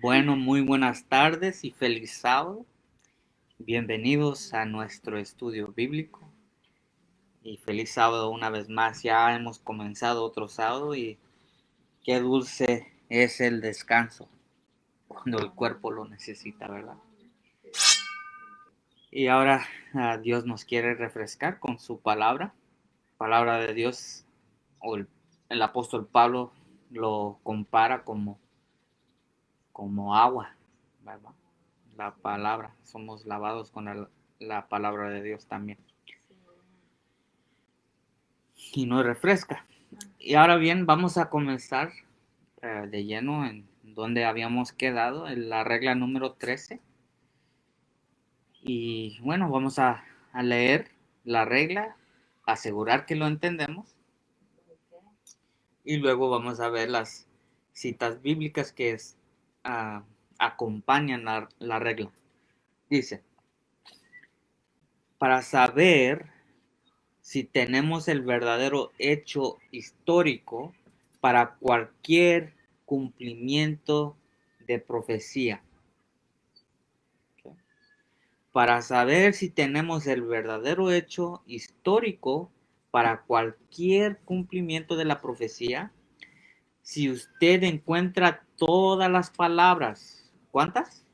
Bueno, muy buenas tardes y feliz sábado. Bienvenidos a nuestro estudio bíblico y feliz sábado una vez más. Ya hemos comenzado otro sábado y qué dulce es el descanso cuando el cuerpo lo necesita, ¿verdad? Y ahora Dios nos quiere refrescar con su palabra de Dios, o el apóstol Pablo lo compara como agua, ¿verdad? La palabra, somos lavados con la palabra de Dios también. Y nos refresca. Y ahora bien, vamos a comenzar de lleno en donde habíamos quedado, en la regla número 13. Y bueno, vamos a leer la regla, asegurar que lo entendemos. Y luego vamos a ver las citas bíblicas que uh, acompañan la regla. Dice, para saber si tenemos el verdadero hecho histórico para cualquier cumplimiento de profecía. ¿Okay? Para saber si tenemos el verdadero hecho histórico para cualquier cumplimiento de la profecía, si usted encuentra todas las palabras, ¿cuántas?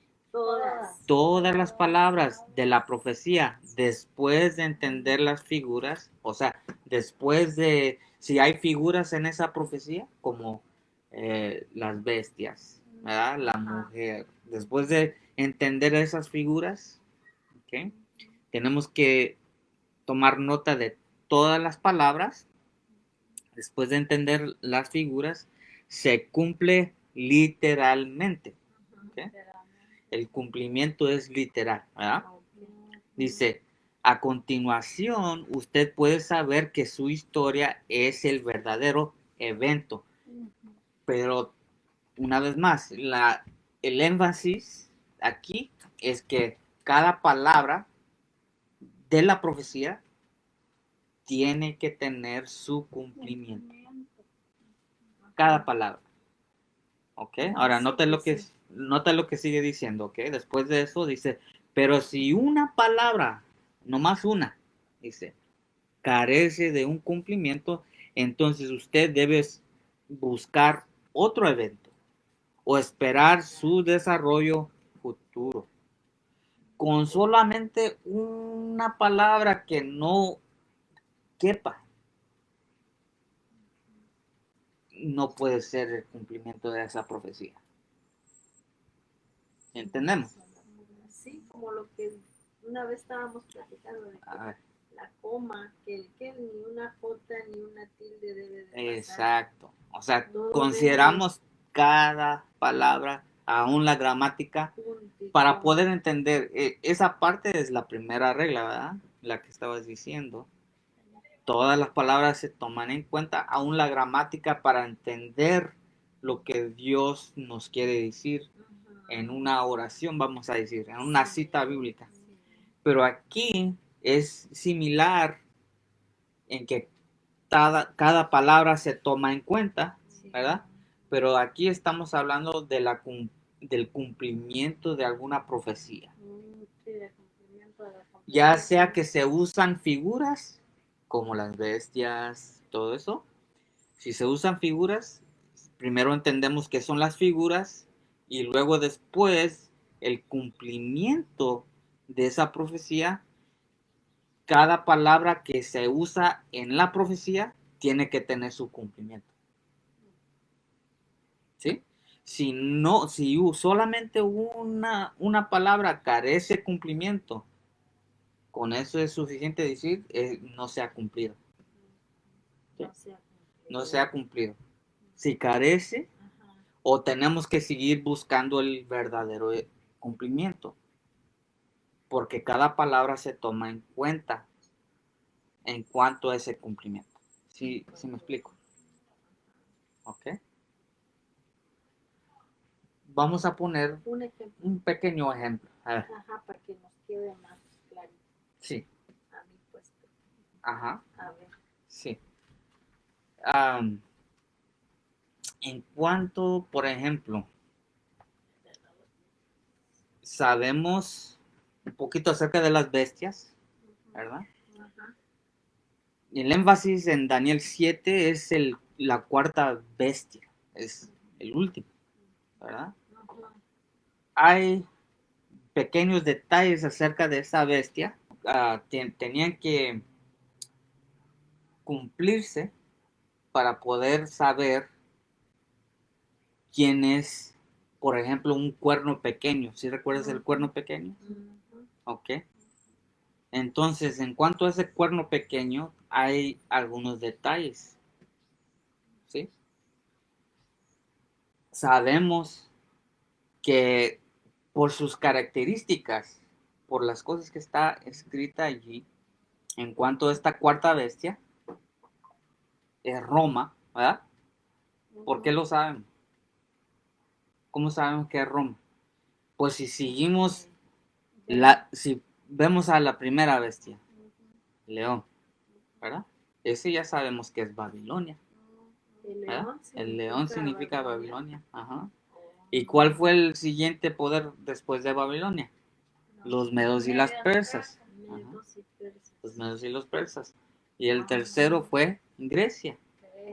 Todas las palabras de la profecía después de entender las figuras, o sea, después de, si hay figuras en esa profecía, como las bestias, ¿verdad? La mujer, después de entender esas figuras, ¿okay? Tenemos que tomar nota de todas las palabras, después de entender las figuras, se cumple literalmente, ¿okay? El cumplimiento es literal, ¿verdad? Dice, a continuación, usted puede saber que su historia es el verdadero evento. Pero, una vez más, el énfasis aquí es que cada palabra de la profecía tiene que tener su cumplimiento. Cada palabra. ¿Ok? Ahora, nota lo que sigue diciendo, ¿ok? Después de eso dice, pero si una palabra, nomás una, dice, carece de un cumplimiento, entonces usted debe buscar otro evento o esperar su desarrollo futuro. Con solamente una palabra que no quepa, no puede ser el cumplimiento de esa profecía. ¿Entendemos? Sí, como lo que una vez estábamos platicando de que la coma, que ni una jota ni una tilde debe de pasar. Exacto. O sea, todo consideramos cada palabra, aún la gramática, para poder entender. Esa parte es la primera regla, ¿verdad? La que estabas diciendo. Todas las palabras se toman en cuenta, aún la gramática, para entender lo que Dios nos quiere decir en una oración, vamos a decir, en una cita bíblica. Pero aquí es similar en que cada palabra se toma en cuenta, ¿verdad? Pero aquí estamos hablando del cumplimiento de alguna profecía. Ya sea que se usan figuras, como las bestias, todo eso. Si se usan figuras, primero entendemos qué son las figuras y luego después el cumplimiento de esa profecía. Cada palabra que se usa en la profecía tiene que tener su cumplimiento. ¿Sí? Si solamente una palabra carece de cumplimiento, con eso es suficiente decir no se ha cumplido. ¿Sí? No se ha cumplido. Si carece, o tenemos que seguir buscando el verdadero cumplimiento, porque cada palabra se toma en cuenta en cuanto a ese cumplimiento. ¿Sí me explico? ¿Ok? Vamos a poner un pequeño ejemplo. A ver. Ajá, para que nos quede más clarito. Sí. A mí pues. Ajá. A ver. Sí. En cuanto, por ejemplo, sabemos un poquito acerca de las bestias, ¿verdad? Ajá. El énfasis en Daniel 7 es la cuarta bestia, es el último, ¿verdad? Ajá. Hay pequeños detalles acerca de esa bestia. Tenían que cumplirse para poder saber quién es, por ejemplo, un cuerno pequeño. ¿Sí recuerdas el cuerno pequeño? Ujú. Ok. Entonces, en cuanto a ese cuerno pequeño, hay algunos detalles, ¿sí? Sabemos que por sus características, por las cosas que está escrita allí, en cuanto a esta cuarta bestia, es Roma, ¿verdad? ¿Por qué lo sabemos? ¿Cómo sabemos que es Roma? Pues si seguimos, si vemos a la primera bestia, León, ¿verdad? Ese ya sabemos que es Babilonia, ¿verdad? El león significa Babilonia, ajá. ¿Y cuál fue el siguiente poder después de Babilonia? Los medos y las persas. Los medos y los persas. Y el tercero fue Grecia.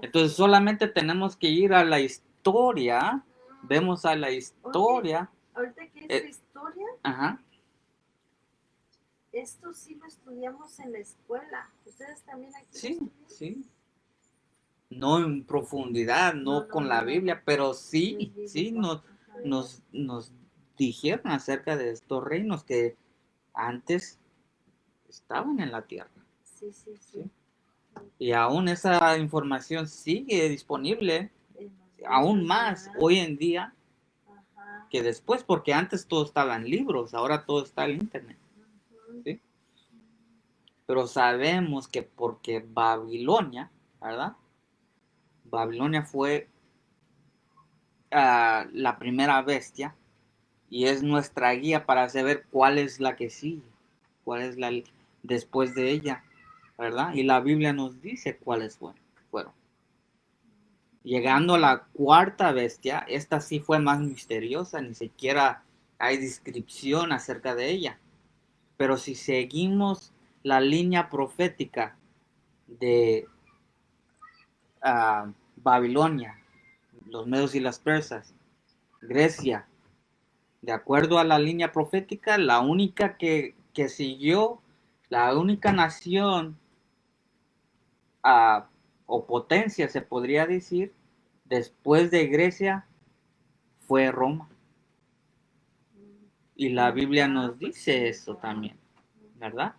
Entonces solamente tenemos que ir a la historia. Vemos a la historia. Ahorita que es historia, ajá. Esto sí lo estudiamos en la escuela. ¿Ustedes también aquí Sí, lo estudian? sí. No en profundidad, no con la Biblia, pero sí, sí, nos dijeron acerca de estos reinos que antes estaban en la tierra. Sí, sí, sí. Y aún esa información sigue disponible, aún más hoy en día que después, porque antes todo estaba en libros, ahora todo está en internet. ¿Sí? Pero sabemos que porque Babilonia, ¿verdad? Babilonia fue la primera bestia y es nuestra guía para saber cuál es la que sigue, cuál es la después de ella, ¿verdad? Y la Biblia nos dice cuáles fueron. Llegando a la cuarta bestia, esta sí fue más misteriosa, ni siquiera hay descripción acerca de ella. Pero si seguimos la línea profética de Babilonia, los medos y las persas, Grecia, de acuerdo a la línea profética, la única que siguió, la única nación o potencia, se podría decir, después de Grecia, fue Roma. Y la Biblia nos dice eso también, ¿verdad?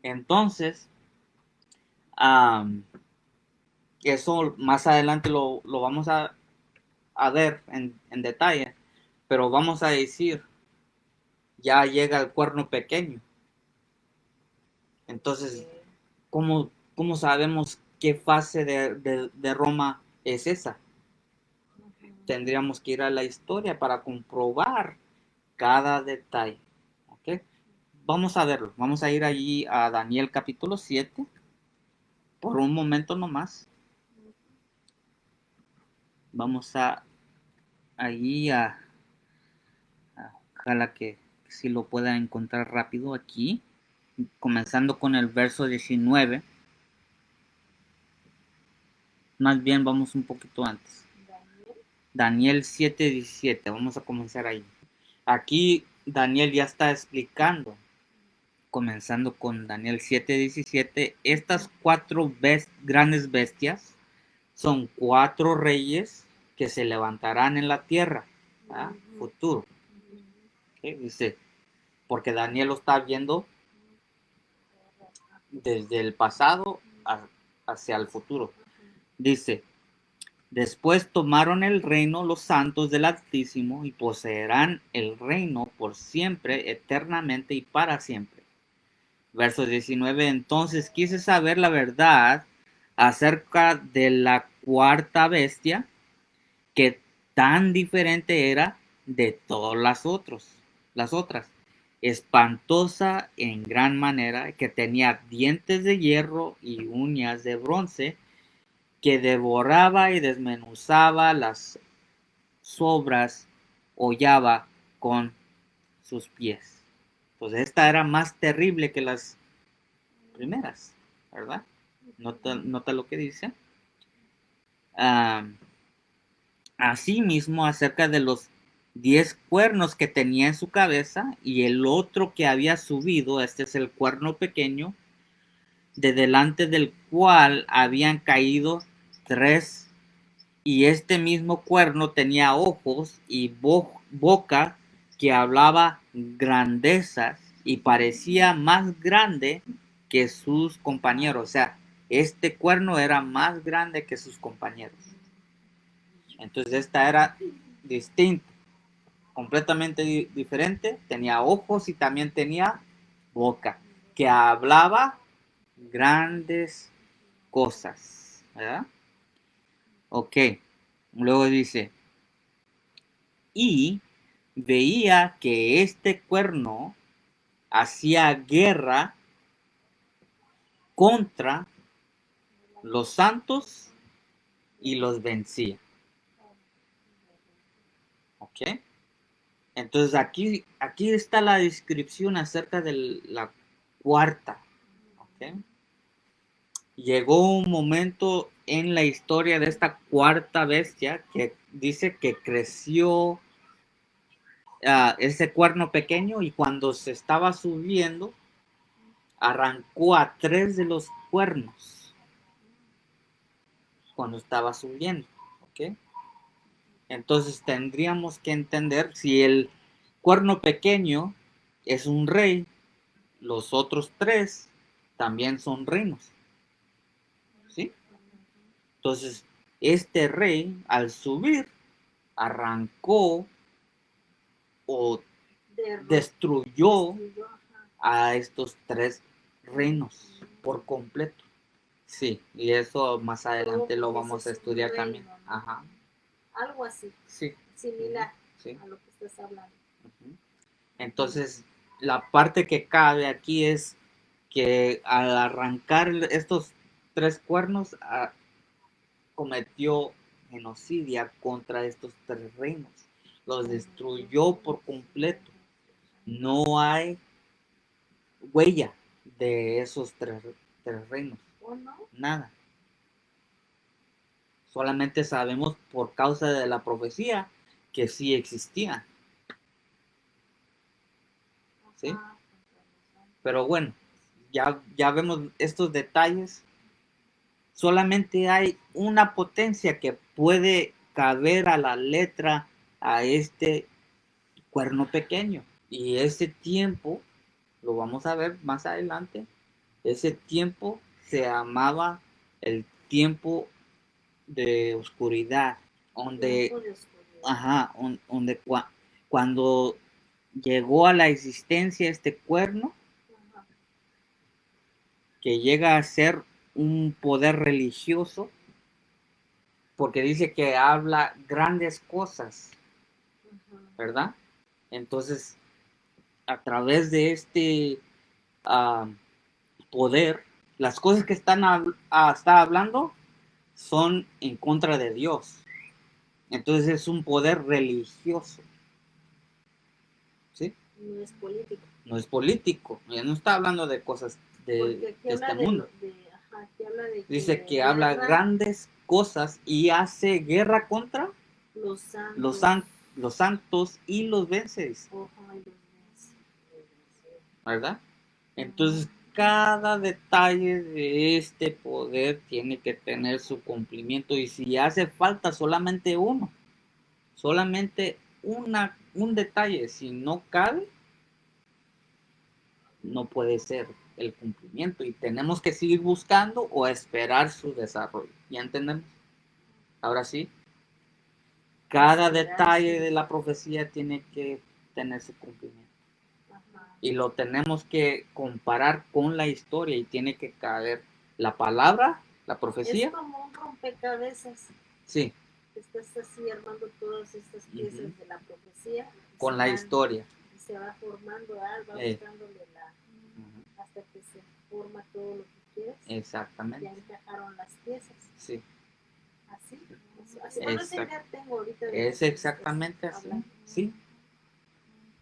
Entonces, eso más adelante lo vamos a ver en detalle, pero vamos a decir, ya llega el cuerno pequeño. Entonces, ¿cómo sabemos qué fase de Roma es esa? Tendríamos que ir a la historia para comprobar cada detalle. ¿Okay? Vamos a verlo. Vamos a ir allí a Daniel capítulo 7 por un momento nomás. Vamos allí ojalá que si lo pueda encontrar rápido aquí, comenzando con el verso 19. Más bien vamos un poquito antes. Daniel 7:17, vamos a comenzar ahí. Aquí Daniel ya está explicando, comenzando con Daniel 7:17, estas cuatro grandes bestias son cuatro reyes que se levantarán en la tierra, futuro. ¿Okay? Dice, porque Daniel lo está viendo desde el pasado hacia el futuro. Dice, después tomaron el reino los santos del Altísimo y poseerán el reino por siempre, eternamente y para siempre. Verso 19, entonces quise saber la verdad acerca de la cuarta bestia, que tan diferente era de todas las otras, espantosa en gran manera, que tenía dientes de hierro y uñas de bronce, que devoraba y desmenuzaba las sobras, hollaba con sus pies. Pues esta era más terrible que las primeras, ¿verdad? Nota lo que dice. Asimismo, acerca de los 10 cuernos que tenía en su cabeza y el otro que había subido, este es el cuerno pequeño, de delante del cual habían caído 3, y este mismo cuerno tenía ojos y boca que hablaba grandezas y parecía más grande que sus compañeros. O sea, este cuerno era más grande que sus compañeros. Entonces esta era distinta, completamente diferente. Tenía ojos y también tenía boca que hablaba grandes cosas, ¿verdad? Ok, luego dice, y veía que este cuerno hacía guerra contra los santos y los vencía. ¿Ok? Entonces aquí está la descripción acerca de la cuarta. ¿Ok? Llegó un momento en la historia de esta cuarta bestia que dice que creció ese cuerno pequeño, y cuando se estaba subiendo arrancó a 3 de los cuernos cuando estaba subiendo. ¿Ok? Entonces tendríamos que entender, si el cuerno pequeño es un rey, los otros 3 también son reinos. ¿Sí? Entonces este rey, al subir, arrancó o destruyó a estos 3 reinos por completo. Sí, y eso más adelante lo vamos a estudiar también. Ajá. Algo así. Sí. Similar a lo que estás hablando. Entonces, la parte que cabe aquí es que al arrancar estos 3 cuernos, cometió genocidio contra estos 3 reinos. Los destruyó por completo. No hay huella de esos 3 reinos. Nada. Solamente sabemos por causa de la profecía que sí existían. ¿Sí? Pero bueno, ya vemos estos detalles. Solamente hay una potencia que puede caber a la letra a este cuerno pequeño. Y ese tiempo, lo vamos a ver más adelante, ese tiempo se llamaba el tiempo de oscuridad, donde, cuando llegó a la existencia este cuerno, que llega a ser un poder religioso, porque dice que habla grandes cosas, ¿verdad? Entonces, a través de este poder, las cosas que está hablando son en contra de Dios. Entonces es un poder religioso. ¿Sí? No es político. No es político. Ya no está hablando de cosas de este mundo. Dice que habla grandes cosas y hace guerra contra los santos y los vence. ¿Verdad? Entonces, cada detalle de este poder tiene que tener su cumplimiento, y si hace falta solamente uno, solamente un detalle, si no cabe, no puede ser el cumplimiento, y tenemos que seguir buscando o esperar su desarrollo. ¿Ya entendemos? Ahora sí, cada detalle de la profecía tiene que tener su cumplimiento. Y lo tenemos que comparar con la historia, y tiene que caber la palabra, la profecía. Es como un rompecabezas. Sí. Estás así armando todas estas piezas de la profecía. Con la historia. Y se va formando algo, va buscándole hasta que se forma todo lo que quieres. Exactamente. Ya encajaron las piezas. Sí. Así. Así tengo ahorita. Es exactamente así. Sí.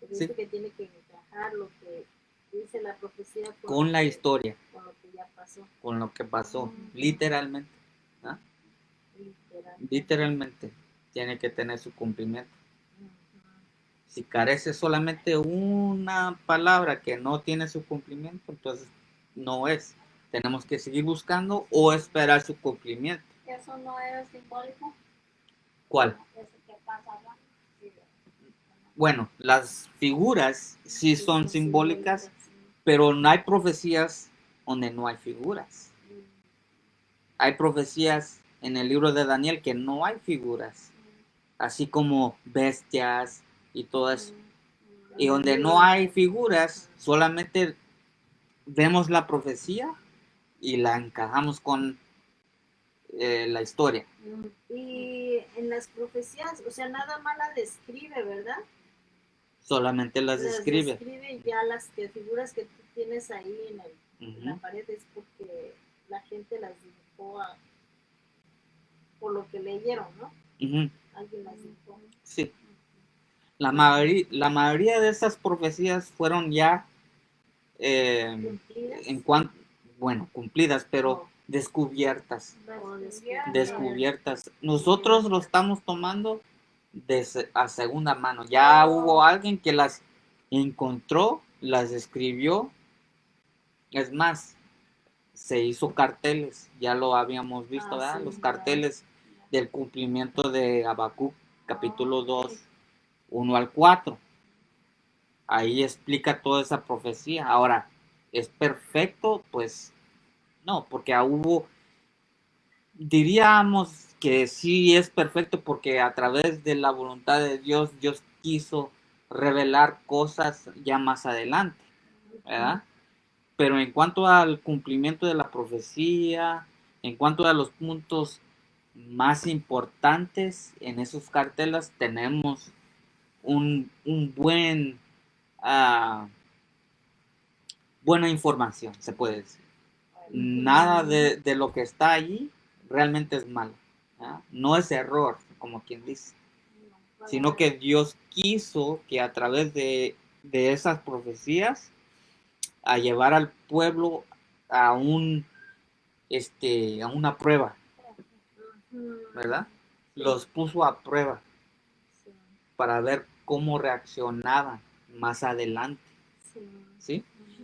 porque Sí. dice que tiene que encajar lo que dice la profecía Con la historia, con lo que ya pasó. con lo que pasó, Mm. literalmente. ¿Ah? Literalmente. Literalmente tiene que tener su cumplimiento. Ujú. Si carece solamente una palabra que no tiene su cumplimiento, entonces no es. Tenemos que seguir buscando o esperar su cumplimiento. ¿Eso no es simbólico? ¿Cuál? ¿Eso que pasa acá? Sí. Bueno, las figuras sí son simbólicas, pero no hay profecías donde no hay figuras. Hay profecías en el libro de Daniel que no hay figuras, así como bestias y todo eso. Y donde no hay figuras, solamente vemos la profecía y la encajamos con la historia. Y en las profecías, o sea, nada más la describe, ¿verdad? Solamente las Las describe. describe y ya las que, figuras que tú tienes ahí en la Ujú. pared es porque la gente las dibujó por lo que leyeron, ¿no? Ujú. Alguien las dibujó. Sí. La mayoría de esas profecías fueron ya ¿Cumplidas? bueno, cumplidas, pero Oh. descubiertas. O Descubiertas. Nosotros lo estamos tomando a segunda mano. Ya hubo alguien que las encontró, las escribió. Es más, se hizo carteles, ya lo habíamos visto, ¿verdad? sí, Los carteles del cumplimiento de Habacuc, capítulo 2, 1 al 4. Ahí explica toda esa profecía. Ahora, ¿es perfecto? Pues no, porque hubo, diríamos que sí es perfecto porque a través de la voluntad de Dios, Dios quiso revelar cosas ya más adelante, ¿verdad? Pero en cuanto al cumplimiento de la profecía, en cuanto a los puntos más importantes en esos carteles, tenemos un buen, buena información, se puede decir. Nada de lo que está allí realmente es malo, ¿verdad? No es error, como quien dice, sino que Dios quiso que a través de esas profecías a llevar al pueblo a a una prueba, ¿verdad? Los puso a prueba para ver cómo reaccionaban más adelante, ¿sí?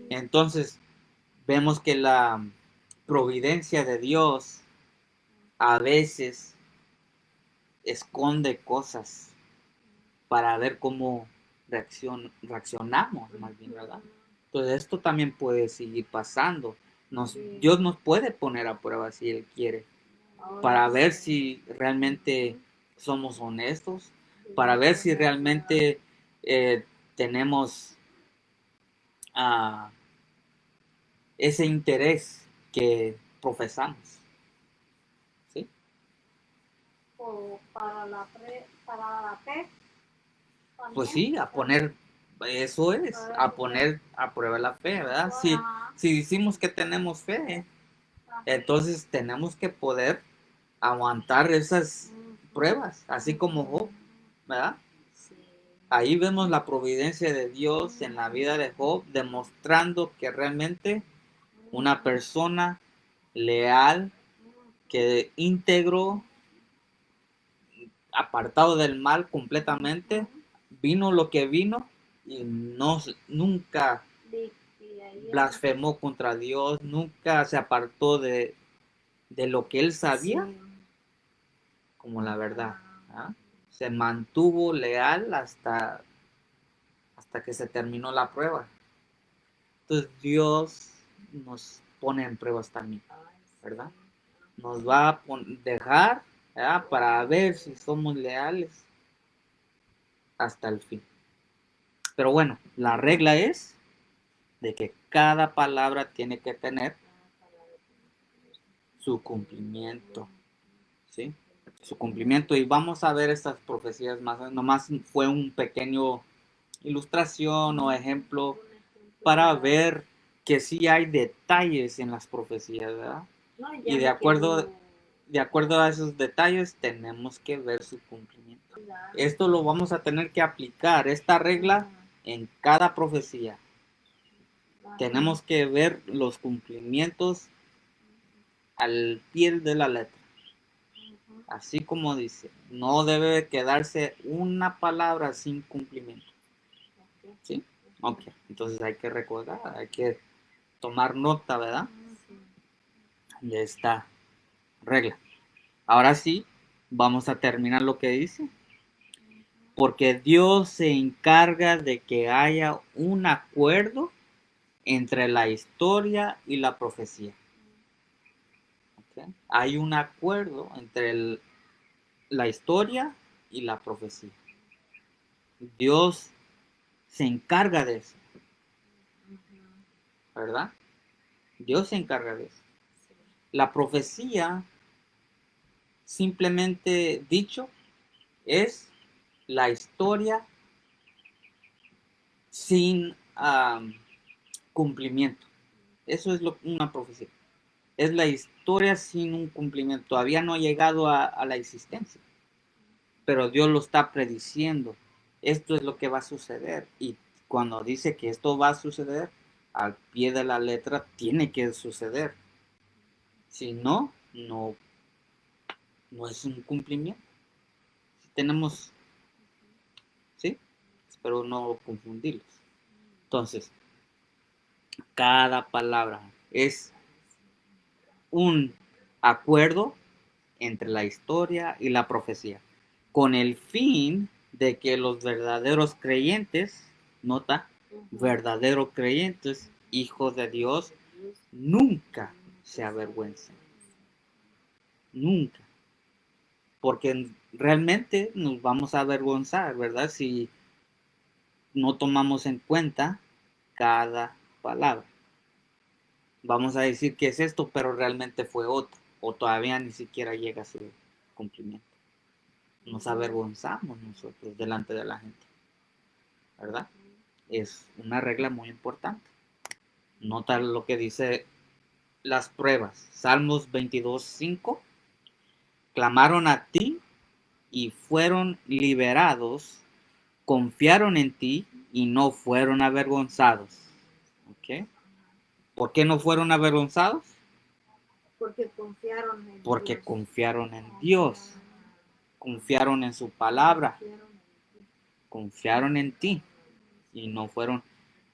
Entonces, vemos que la providencia de Dios a veces esconde cosas para ver cómo reaccionamos, más bien, ¿verdad? Entonces, esto también puede seguir pasando. Dios nos puede poner a prueba si Él quiere, para ver si realmente somos honestos, para ver si realmente tenemos ese interés que profesamos. ¿Sí? O para la fe también. Pues sí, a poner, eso es, a poner a prueba la fe, ¿verdad? Si decimos que tenemos fe, entonces tenemos que poder aguantar esas pruebas, así como Job, ¿verdad? Ahí vemos la providencia de Dios en la vida de Job, demostrando que realmente una persona leal, que íntegro, apartado del mal completamente, vino lo que vino y nunca blasfemó contra Dios, nunca se apartó de lo que él sabía como la verdad. ¿Ah? Se mantuvo leal hasta que se terminó la prueba. Entonces Dios nos pone en pruebas también, ¿verdad? Nos va a dejar, ¿verdad? Para ver si somos leales hasta el fin. Pero bueno, la regla es de que cada palabra tiene que tener su cumplimiento, ¿sí? Su cumplimiento. Y vamos a ver estas profecías más. Nomás fue un pequeño ilustración o ejemplo para ver que sí hay detalles en las profecías, ¿verdad? Y de acuerdo a esos detalles tenemos que ver su cumplimiento. Esto lo vamos a tener que aplicar. Esta regla en cada profecía. Ajá. Tenemos que ver los cumplimientos al pie de la letra. Ujú. Así como dice, no debe quedarse una palabra sin cumplimiento. Ok. ¿Sí? Ok, entonces hay que recordar, hay que tomar nota, ¿verdad? Sí. De esta regla. Ahora sí, vamos a terminar lo que dice. Porque Dios se encarga de que haya un acuerdo entre la historia y la profecía. ¿Okay? Hay un acuerdo entre la historia y la profecía. Dios se encarga de eso, Ujú. ¿verdad? Dios se encarga de eso. Sí. La profecía, simplemente dicho, es la historia sin cumplimiento. Eso es una profecía. Es la historia sin un cumplimiento. Todavía no ha llegado a la existencia. Pero Dios lo está prediciendo. Esto es lo que va a suceder. Y cuando dice que esto va a suceder, al pie de la letra tiene que suceder. Si no, no es un cumplimiento. Si tenemos, ¿sí? Espero no confundirlos. Entonces, cada palabra es un acuerdo entre la historia y la profecía, con el fin de que los verdaderos creyentes, nota, verdaderos creyentes, hijos de Dios, nunca se avergüencen. Nunca. Porque realmente nos vamos a avergonzar, ¿verdad? Si no tomamos en cuenta cada palabra. Vamos a decir que es esto, pero realmente fue otro, o todavía ni siquiera llega a su cumplimiento. Nos avergonzamos nosotros delante de la gente, ¿verdad? Es una regla muy importante. Nota lo que dice las pruebas. Salmos 22:5. Clamaron a ti y fueron liberados, confiaron en ti y no fueron avergonzados. ¿Ok? ¿Por qué no fueron avergonzados? Porque confiaron en Porque Dios. confiaron en Dios, confiaron en su palabra, confiaron en ti y no fueron.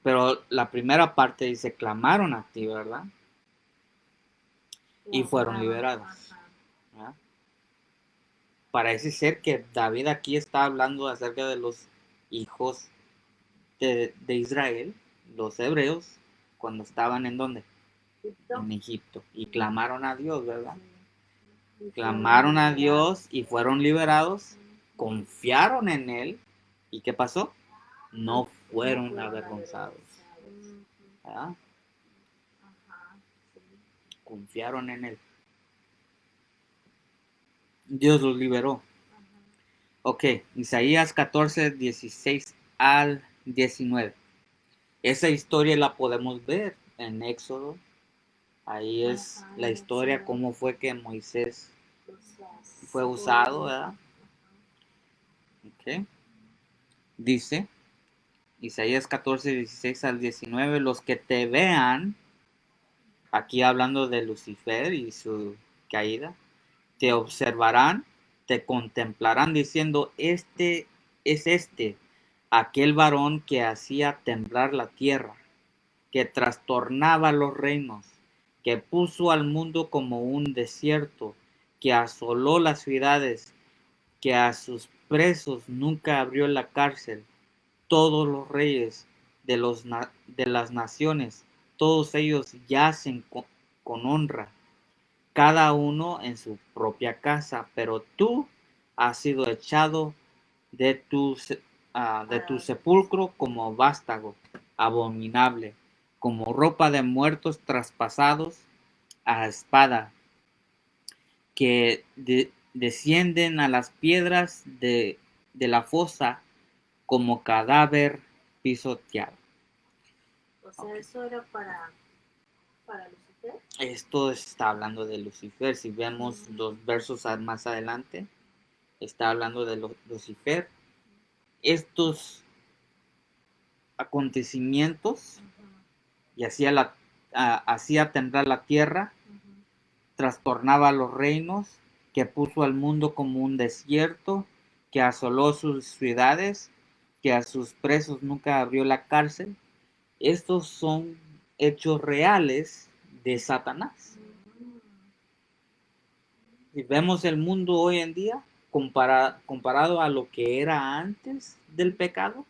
Pero la primera parte dice, clamaron a ti, ¿verdad? Y fueron liberados. ¿Verdad? Parece ser que David aquí está hablando acerca de los hijos de Israel, los hebreos, cuando estaban en ¿dónde? En Egipto. Y clamaron a Dios, ¿verdad? Clamaron a Dios y fueron liberados, confiaron en Él. ¿Y qué pasó? No fueron avergonzados. ¿Verdad? Confiaron en Él. Dios los liberó. Ok, Isaías 14, 16 al 19. Esa historia la podemos ver en Éxodo. Ahí es la historia, cómo fue que Moisés fue usado, ¿verdad? Ok. Dice, Isaías 14, 16 al 19, los que te vean, aquí hablando de Lucifer y su caída, te observarán, te contemplarán diciendo, este es aquel varón que hacía temblar la tierra, que trastornaba los reinos, que puso al mundo como un desierto, que asoló las ciudades, que a sus presos nunca abrió la cárcel. Todos los reyes de las naciones, todos ellos yacen con honra, cada uno en su propia casa, pero tú has sido echado de tu sepulcro como vástago, abominable, como ropa de muertos traspasados a espada, que descienden a las piedras de la fosa como cadáver pisoteado. O sea, eso era para Lucifer. Esto está hablando de Lucifer. Si vemos los versos más adelante, está hablando de Lucifer. Estos acontecimientos y hacía temblar la tierra, trastornaba los reinos, que puso al mundo como un desierto, que asoló sus ciudades, que a sus presos nunca abrió la cárcel. Estos son hechos reales de Satanás. Si vemos el mundo hoy en día, comparado a lo que era antes del pecado,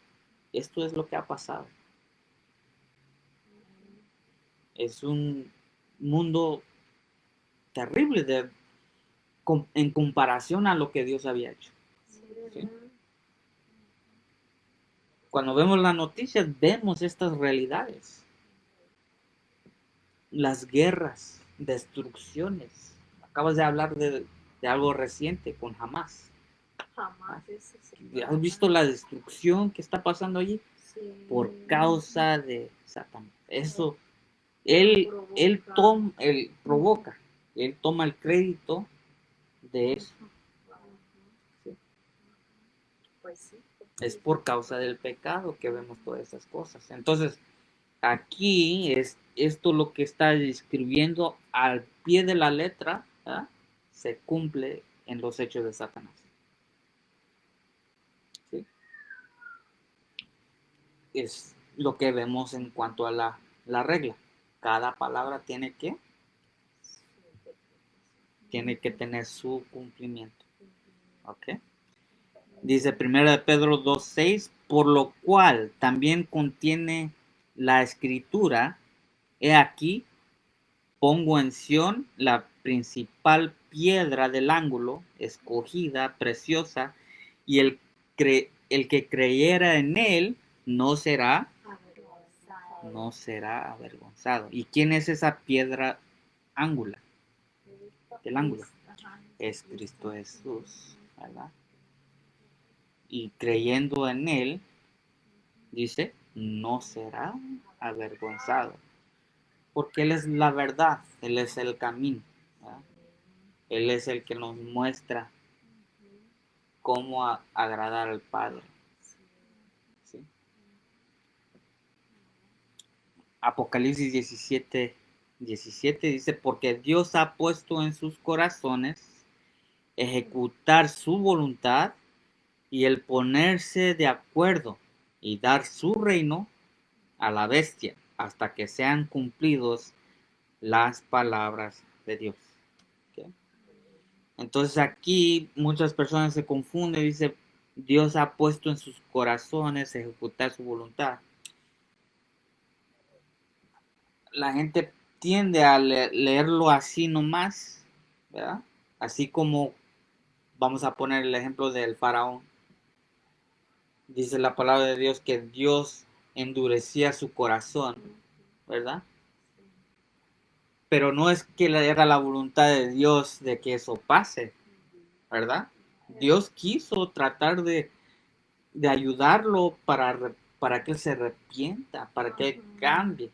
esto es lo que ha pasado. Es un mundo terrible en comparación a lo que Dios había hecho. ¿Sí? Cuando vemos las noticias, vemos estas realidades. Las guerras, destrucciones. Acabas de hablar de algo reciente con Hamas. ¿Has visto la destrucción que está pasando allí? Sí. Por causa de Satanás. Eso, él provoca, él toma el crédito de eso. ¿Sí? Pues sí. Es por causa del pecado que vemos todas esas cosas. Entonces, aquí es esto lo que está describiendo al pie de la letra, ¿verdad? Se cumple en los hechos de Satanás. ¿Sí? Es lo que vemos en cuanto a la regla. Cada palabra tiene que tener su cumplimiento. ¿Ok? Dice 1 de Pedro 2:6, por lo cual también contiene la escritura, he aquí, pongo en Sión la principal piedra del ángulo, escogida, preciosa, y el que creyera en él no será avergonzado. ¿Y quién es esa piedra angular? Del ángulo. Es Cristo Jesús, ¿verdad? Y creyendo en él, dice, no será avergonzado. Porque él es la verdad, él es el camino, ¿verdad? Él es el que nos muestra cómo agradar al Padre. ¿Sí? Apocalipsis 17 dice, porque Dios ha puesto en sus corazones ejecutar su voluntad y el ponerse de acuerdo y dar su reino a la bestia hasta que sean cumplidos las palabras de Dios. ¿Okay? Entonces aquí muchas personas se confunden y dicen, Dios ha puesto en sus corazones ejecutar su voluntad. La gente tiende a leerlo así nomás, ¿verdad? Así como vamos a poner el ejemplo del faraón. Dice la palabra de Dios que Dios endurecía su corazón, ¿verdad? Pero no es que era la voluntad de Dios de que eso pase, ¿verdad? Dios quiso tratar de ayudarlo para que él se arrepienta, para que él cambie.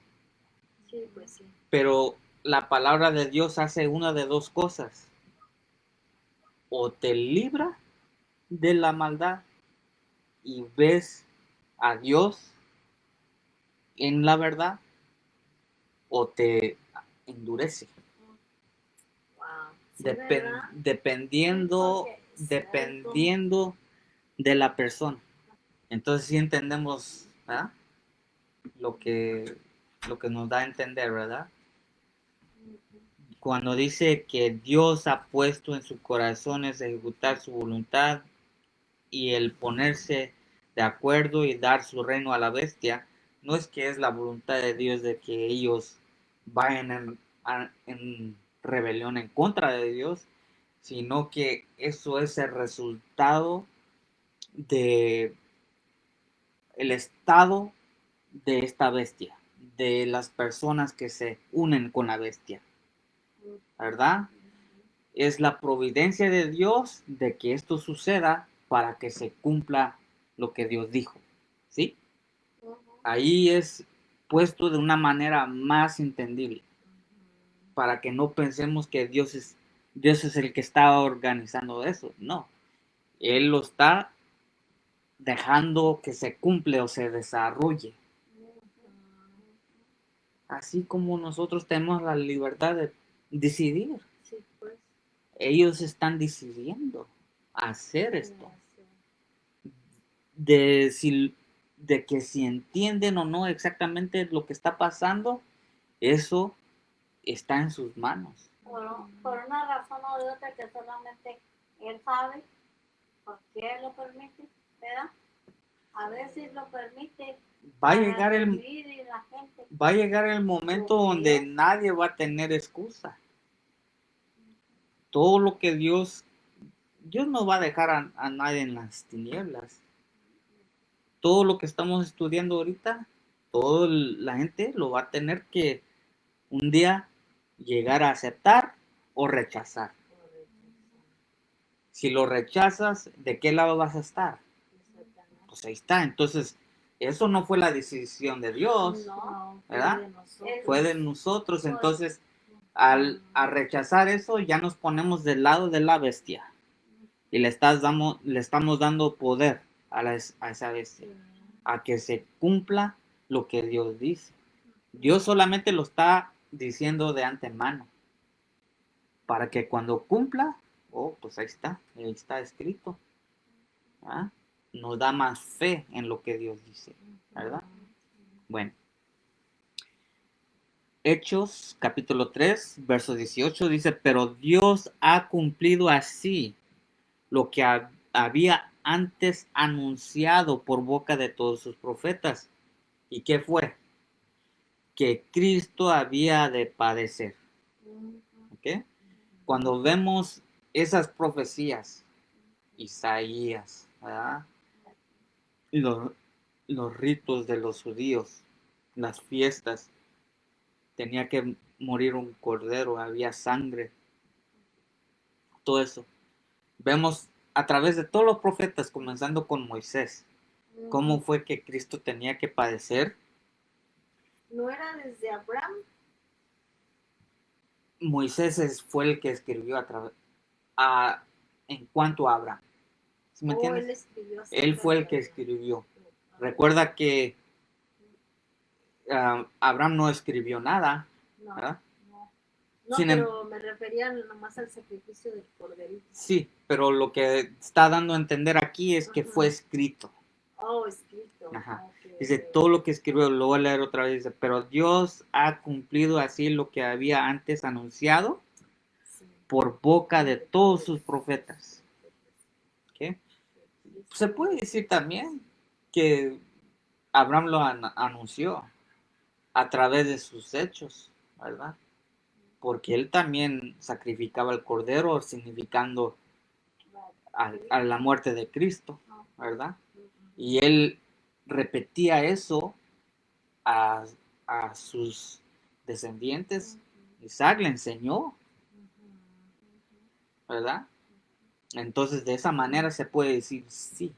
Sí, pues sí. Pero la palabra de Dios hace una de dos cosas. O te libra de la maldad y ves a Dios en la verdad, o te endurece. Wow. Sí, ¿verdad? Dependiendo de la persona. Entonces sí entendemos, ¿verdad? Lo que nos da a entender, ¿verdad? Cuando dice que Dios ha puesto en sus corazones ejecutar su voluntad y el ponerse de acuerdo y dar su reino a la bestia, no es que es la voluntad de Dios de que ellos vayan en rebelión en contra de Dios, sino que eso es el resultado de el estado de esta bestia, de las personas que se unen con la bestia, ¿verdad? Es la providencia de Dios de que esto suceda para que se cumpla lo que Dios dijo, ¿sí? Ahí es puesto de una manera más entendible, para que no pensemos que Dios es el que está organizando eso, no. Él lo está dejando que se cumple o se desarrolle, así como nosotros tenemos la libertad de decidir. Sí, pues. Ellos están decidiendo hacer esto. Sí. De que si entienden o no exactamente lo que está pasando, eso está en sus manos. Por una razón o de otra que solamente él sabe por qué lo permite, ¿verdad? A veces lo permite Va a para llegar el, servir y la gente. va a llegar el momento donde nadie va a tener excusa. Todo lo que Dios no va a dejar a nadie en las tinieblas. Todo lo que estamos estudiando ahorita, toda la gente lo va a tener que un día llegar a aceptar o rechazar. Si lo rechazas, ¿de qué lado vas a estar? Pues ahí está. Entonces, eso no fue la decisión de Dios, ¿verdad? Fue de nosotros. Entonces, al rechazar eso, ya nos ponemos del lado de la bestia. Y le estamos dando poder a esa bestia. A que se cumpla lo que Dios dice. Dios solamente lo está diciendo de antemano. Para que cuando cumpla, pues ahí está escrito. ¿Ah? Nos da más fe en lo que Dios dice, ¿verdad? Bueno. Hechos capítulo 3, verso 18 dice, pero Dios ha cumplido así lo que había antes anunciado por boca de todos sus profetas. ¿Y qué fue? Que Cristo había de padecer. ¿Ok? Cuando vemos esas profecías, Isaías, ¿verdad? Los ritos de los judíos, las fiestas, tenía que morir un cordero, había sangre, todo eso. Vemos a través de todos los profetas, comenzando con Moisés, cómo fue que Cristo tenía que padecer. ¿No era desde Abraham? Moisés fue el que escribió en cuanto a Abraham. ¿Sí me entiendes? Él fue el que escribió. Recuerda que Abraham no escribió nada, ¿verdad? No, pero me refería nomás al sacrificio del corderito. Sí, pero lo que está dando a entender aquí es que fue escrito. Oh, escrito. Ajá. Dice, todo lo que escribió, lo voy a leer otra vez, dice, pero Dios ha cumplido así lo que había antes anunciado por boca de todos sus profetas. ¿Okay? Se puede decir también que Abraham lo anunció a través de sus hechos, ¿verdad? Porque él también sacrificaba el cordero, significando a la muerte de Cristo, ¿verdad? Y él repetía eso a sus descendientes. Isaac le enseñó, ¿verdad? Entonces de esa manera se puede decir sí.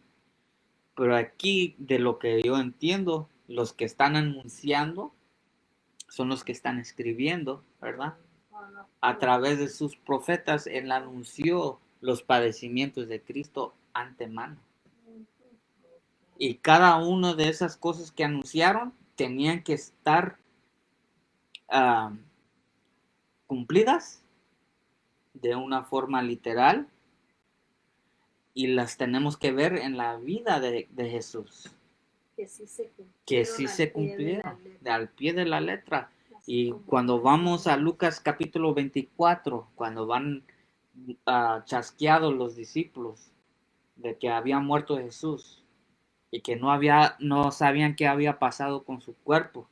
Pero aquí, de lo que yo entiendo, los que están anunciando son los que están escribiendo, ¿verdad? A través de sus profetas, él anunció los padecimientos de Cristo antemano. Y cada una de esas cosas que anunciaron tenían que estar cumplidas de una forma literal, y las tenemos que ver en la vida de Jesús. Que sí se cumplieron al pie de la letra. Y cuando vamos a Lucas capítulo 24, cuando van chasqueados los discípulos de que había muerto Jesús y que no sabían qué había pasado con su cuerpo,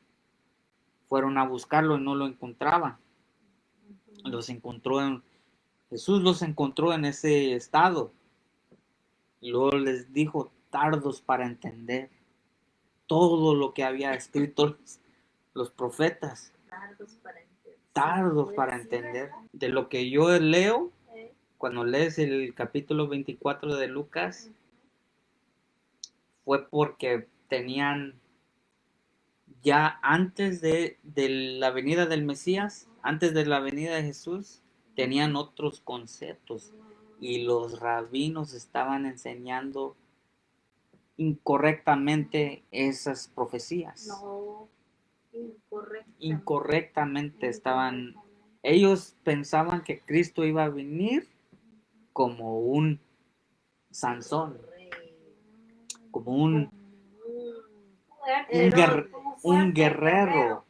fueron a buscarlo y no lo encontraban. Jesús los encontró en ese estado. Y luego les dijo, tardos para entender todo lo que había escrito los profetas. Tardos para entender. De lo que yo leo, cuando lees el capítulo 24 de Lucas, fue porque tenían ya antes de la venida del Mesías, antes de la venida de Jesús, tenían otros conceptos. Y los rabinos estaban enseñando incorrectamente esas profecías. incorrectamente estaban. Ellos pensaban que Cristo iba a venir como un Sansón, como un guerrero,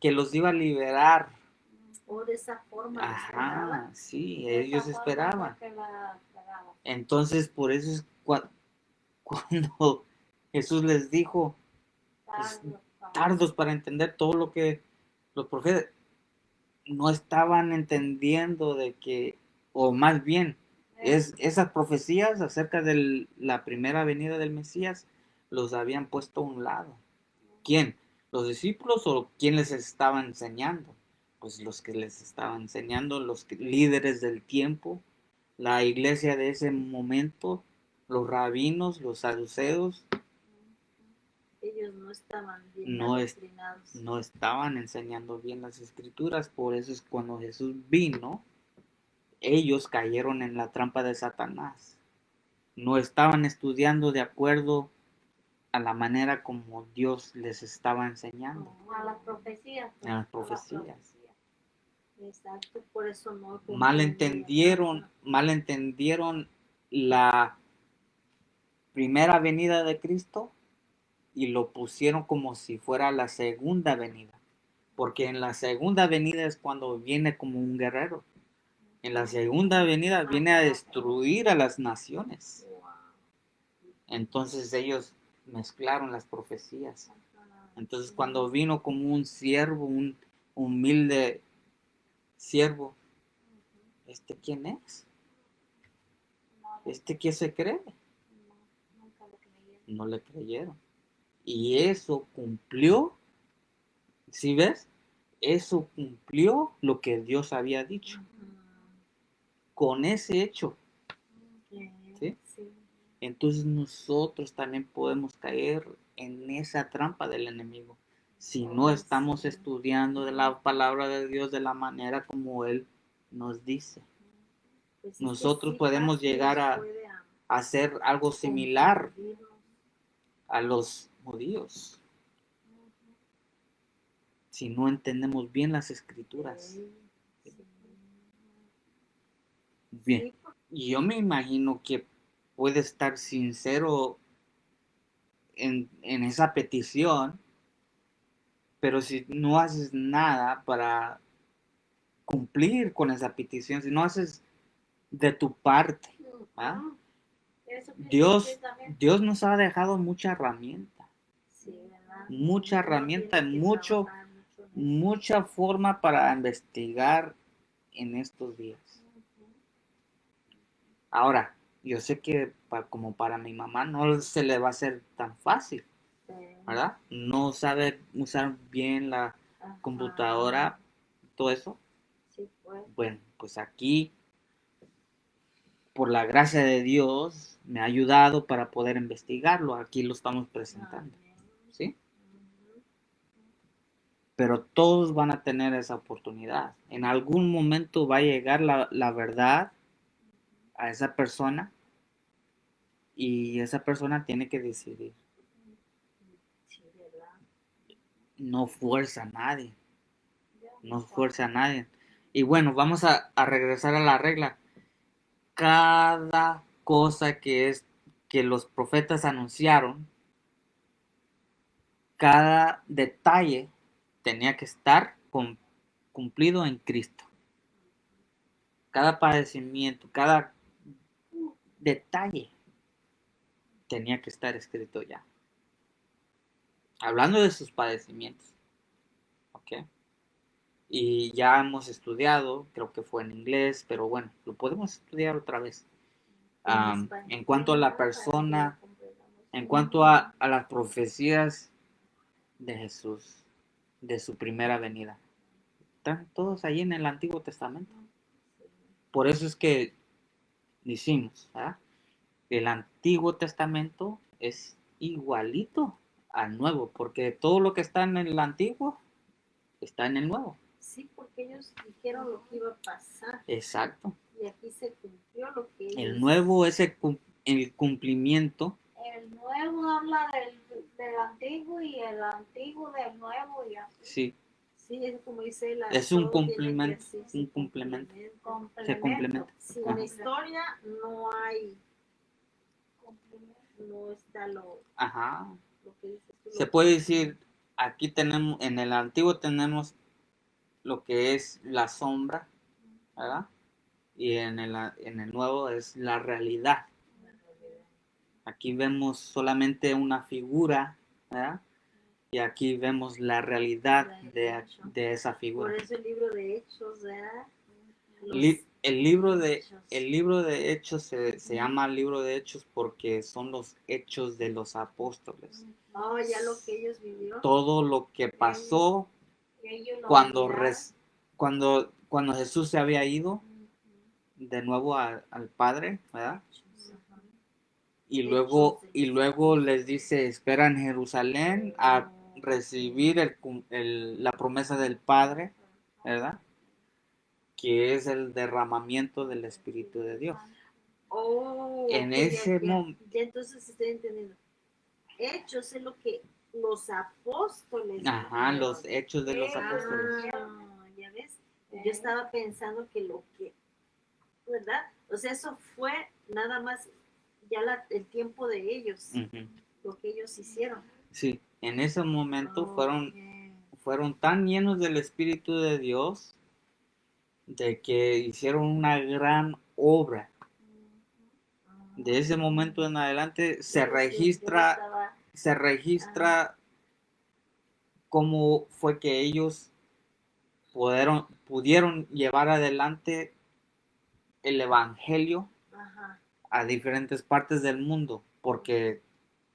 que los iba a liberar. O de esa forma. Ajá, sí, ellos esperaban. Entonces, por eso es cuando Jesús les dijo, pues, tardos para entender todo lo que los profetas no estaban entendiendo de que, o más bien, esas profecías acerca de la primera venida del Mesías los habían puesto a un lado. ¿Quién? ¿Los discípulos o quién les estaba enseñando? Pues los que les estaban enseñando, los líderes del tiempo, la iglesia de ese momento, los rabinos, los saduceos. Ellos no estaban bien adoctrinados. No estaban enseñando bien las escrituras, por eso es cuando Jesús vino, ellos cayeron en la trampa de Satanás. No estaban estudiando de acuerdo a la manera como Dios les estaba enseñando. A las profecías. A las profecías. Exacto, por eso no. Malentendieron la primera venida de Cristo y lo pusieron como si fuera la segunda venida. Porque en la segunda venida es cuando viene como un guerrero. En la segunda venida viene a destruir a las naciones. Entonces ellos mezclaron las profecías. Entonces cuando vino como un siervo, un humilde siervo, ¿este quién es? ¿Este qué se cree? No le creyeron. Y eso cumplió, ¿sí ves? Eso cumplió lo que Dios había dicho. Con ese hecho. ¿Sí? Entonces nosotros también podemos caer en esa trampa del enemigo. Si no estamos estudiando de la palabra de Dios de la manera como Él nos dice. Pues nosotros podemos llegar a hacer algo similar a los judíos. Si no entendemos bien las escrituras. Bien. Y yo me imagino que puede estar sincero en esa petición, pero si no haces nada para cumplir con esa petición, si no haces de tu parte, ¿ah? Dios nos ha dejado mucha herramienta, mucha forma para investigar en estos días. Ahora, yo sé que como para mi mamá no se le va a hacer tan fácil, ¿verdad? No sabe usar bien la computadora, todo eso. Sí, pues. Bueno, pues aquí, por la gracia de Dios, me ha ayudado para poder investigarlo. Aquí lo estamos presentando, ¿sí? Pero todos van a tener esa oportunidad. En algún momento va a llegar la verdad a esa persona y esa persona tiene que decidir. No fuerza a nadie. No fuerza a nadie. Y bueno, vamos a regresar a la regla. Cada cosa que los profetas anunciaron, cada detalle tenía que estar cumplido en Cristo. Cada padecimiento, cada detalle tenía que estar escrito ya. Hablando de sus padecimientos. ¿Ok? Y ya hemos estudiado, creo que fue en inglés, pero bueno, lo podemos estudiar otra vez. En cuanto a la persona, en cuanto a las profecías de Jesús, de su primera venida. Están todos ahí en el Antiguo Testamento. Por eso es que decimos, ¿verdad? El Antiguo Testamento es igualito al Nuevo, porque todo lo que está en el Antiguo está en el Nuevo. Sí, porque ellos dijeron lo que iba a pasar. Exacto. Y aquí se cumplió lo que ellos... El Nuevo es el cumplimiento. El Nuevo habla del antiguo y el antiguo del nuevo y así. Sí, Sí, es como dice la. es un todo tiene que complemento, así, un se complemento. Se Complemento. complementa. Sin Ajá. la historia no hay, Complemento. no está lo Ajá. que dices tú. Se puede decir, aquí tenemos, en el antiguo tenemos lo que es la sombra, ¿verdad? Y en el nuevo es la realidad. Aquí vemos solamente una figura, ¿verdad? Y aquí vemos la realidad de esa Por figura. eso el libro de Hechos, ¿verdad? El libro de Hechos se llama libro de Hechos porque son los hechos de los apóstoles. Oh, ya lo que ellos vivieron. Todo lo que pasó Ellos lo cuando, miraron. cuando Jesús se había ido de nuevo al Padre, ¿verdad? Y luego les dice, espera en Jerusalén a recibir la promesa del Padre, ¿verdad? Que es el derramamiento del Espíritu de Dios. Oh, En ok, ese ya, momento. ya entonces estoy entendiendo. Hechos es lo que los apóstoles. Ajá, vivieron. los hechos de los apóstoles. Ya ves. Yo estaba pensando que lo que, ¿verdad? O sea, eso fue nada más ya el tiempo de ellos, Ujú. lo que ellos hicieron. Sí, en ese momento Ok. fueron tan llenos del Espíritu de Dios de que hicieron una gran obra. De ese momento en adelante se registra cómo fue que ellos pudieron llevar adelante el evangelio Ajá. a diferentes partes del mundo, porque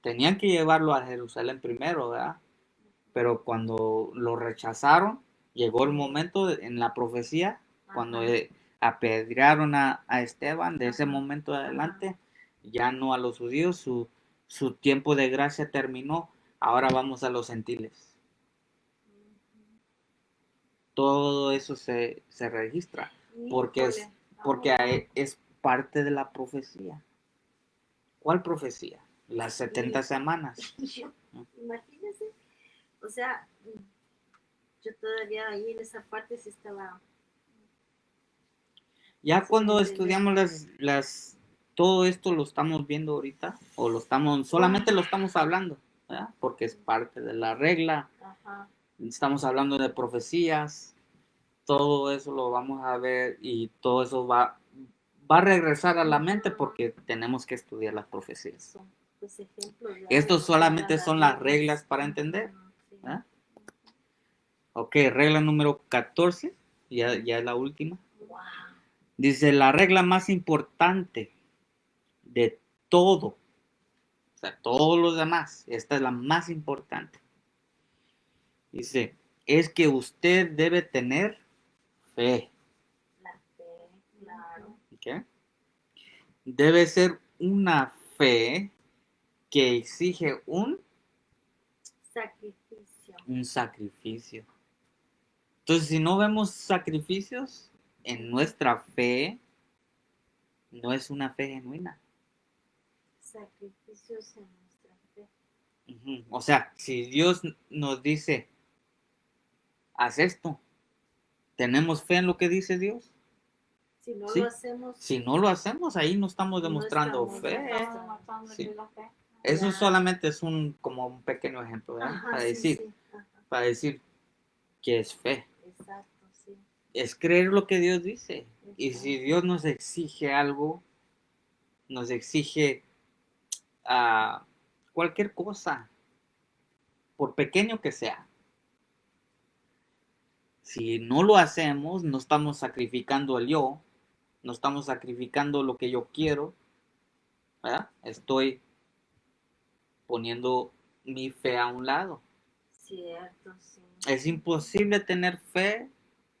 tenían que llevarlo a Jerusalén primero, ¿verdad? Pero cuando lo rechazaron, llegó el momento en la profecía, cuando apedrearon a Esteban, de ese momento adelante, ya no a los judíos, su tiempo de gracia terminó, ahora vamos a los gentiles. Todo eso se registra, porque es parte de la profecía. ¿Cuál profecía? Las 70 semanas. Imagínense, o sea, yo todavía ahí en esa parte sí estaba. Ya cuando Sí, estudiamos todo esto lo estamos viendo ahorita, o solamente lo estamos hablando, ¿verdad? Porque es parte de la regla. Ajá. Estamos hablando de profecías, todo eso lo vamos a ver y todo eso va a regresar a la mente porque tenemos que estudiar las profecías. Pues ejemplos, Estos solamente son las reglas para entender. ¿Verdad? Ok, regla número 14, ya es la última. Wow. Dice, la regla más importante de todo, o sea, todos los demás, esta es la más importante. Dice, es que usted debe tener fe. La fe, claro. ¿Okay? Debe ser una fe que exige un sacrificio. Entonces, si no vemos sacrificios en nuestra fe, no es una fe genuina. Sacrificios en nuestra fe. Uh-huh. O sea, si Dios nos dice, haz esto, ¿tenemos fe en lo que dice Dios? Si no ¿Sí? lo hacemos. Si no lo hacemos, ahí no estamos demostrando fe. Sí. Eso solamente es como un pequeño ejemplo, ¿verdad? Ajá, para decir que es fe. Exacto, sí. Es creer lo que Dios dice. Exacto. Y si Dios nos exige algo, nos exige cualquier cosa, por pequeño que sea. Si no lo hacemos, no estamos sacrificando el yo, no estamos sacrificando lo que yo quiero, ¿verdad? Estoy poniendo mi fe a un lado. Cierto, sí. Es imposible tener fe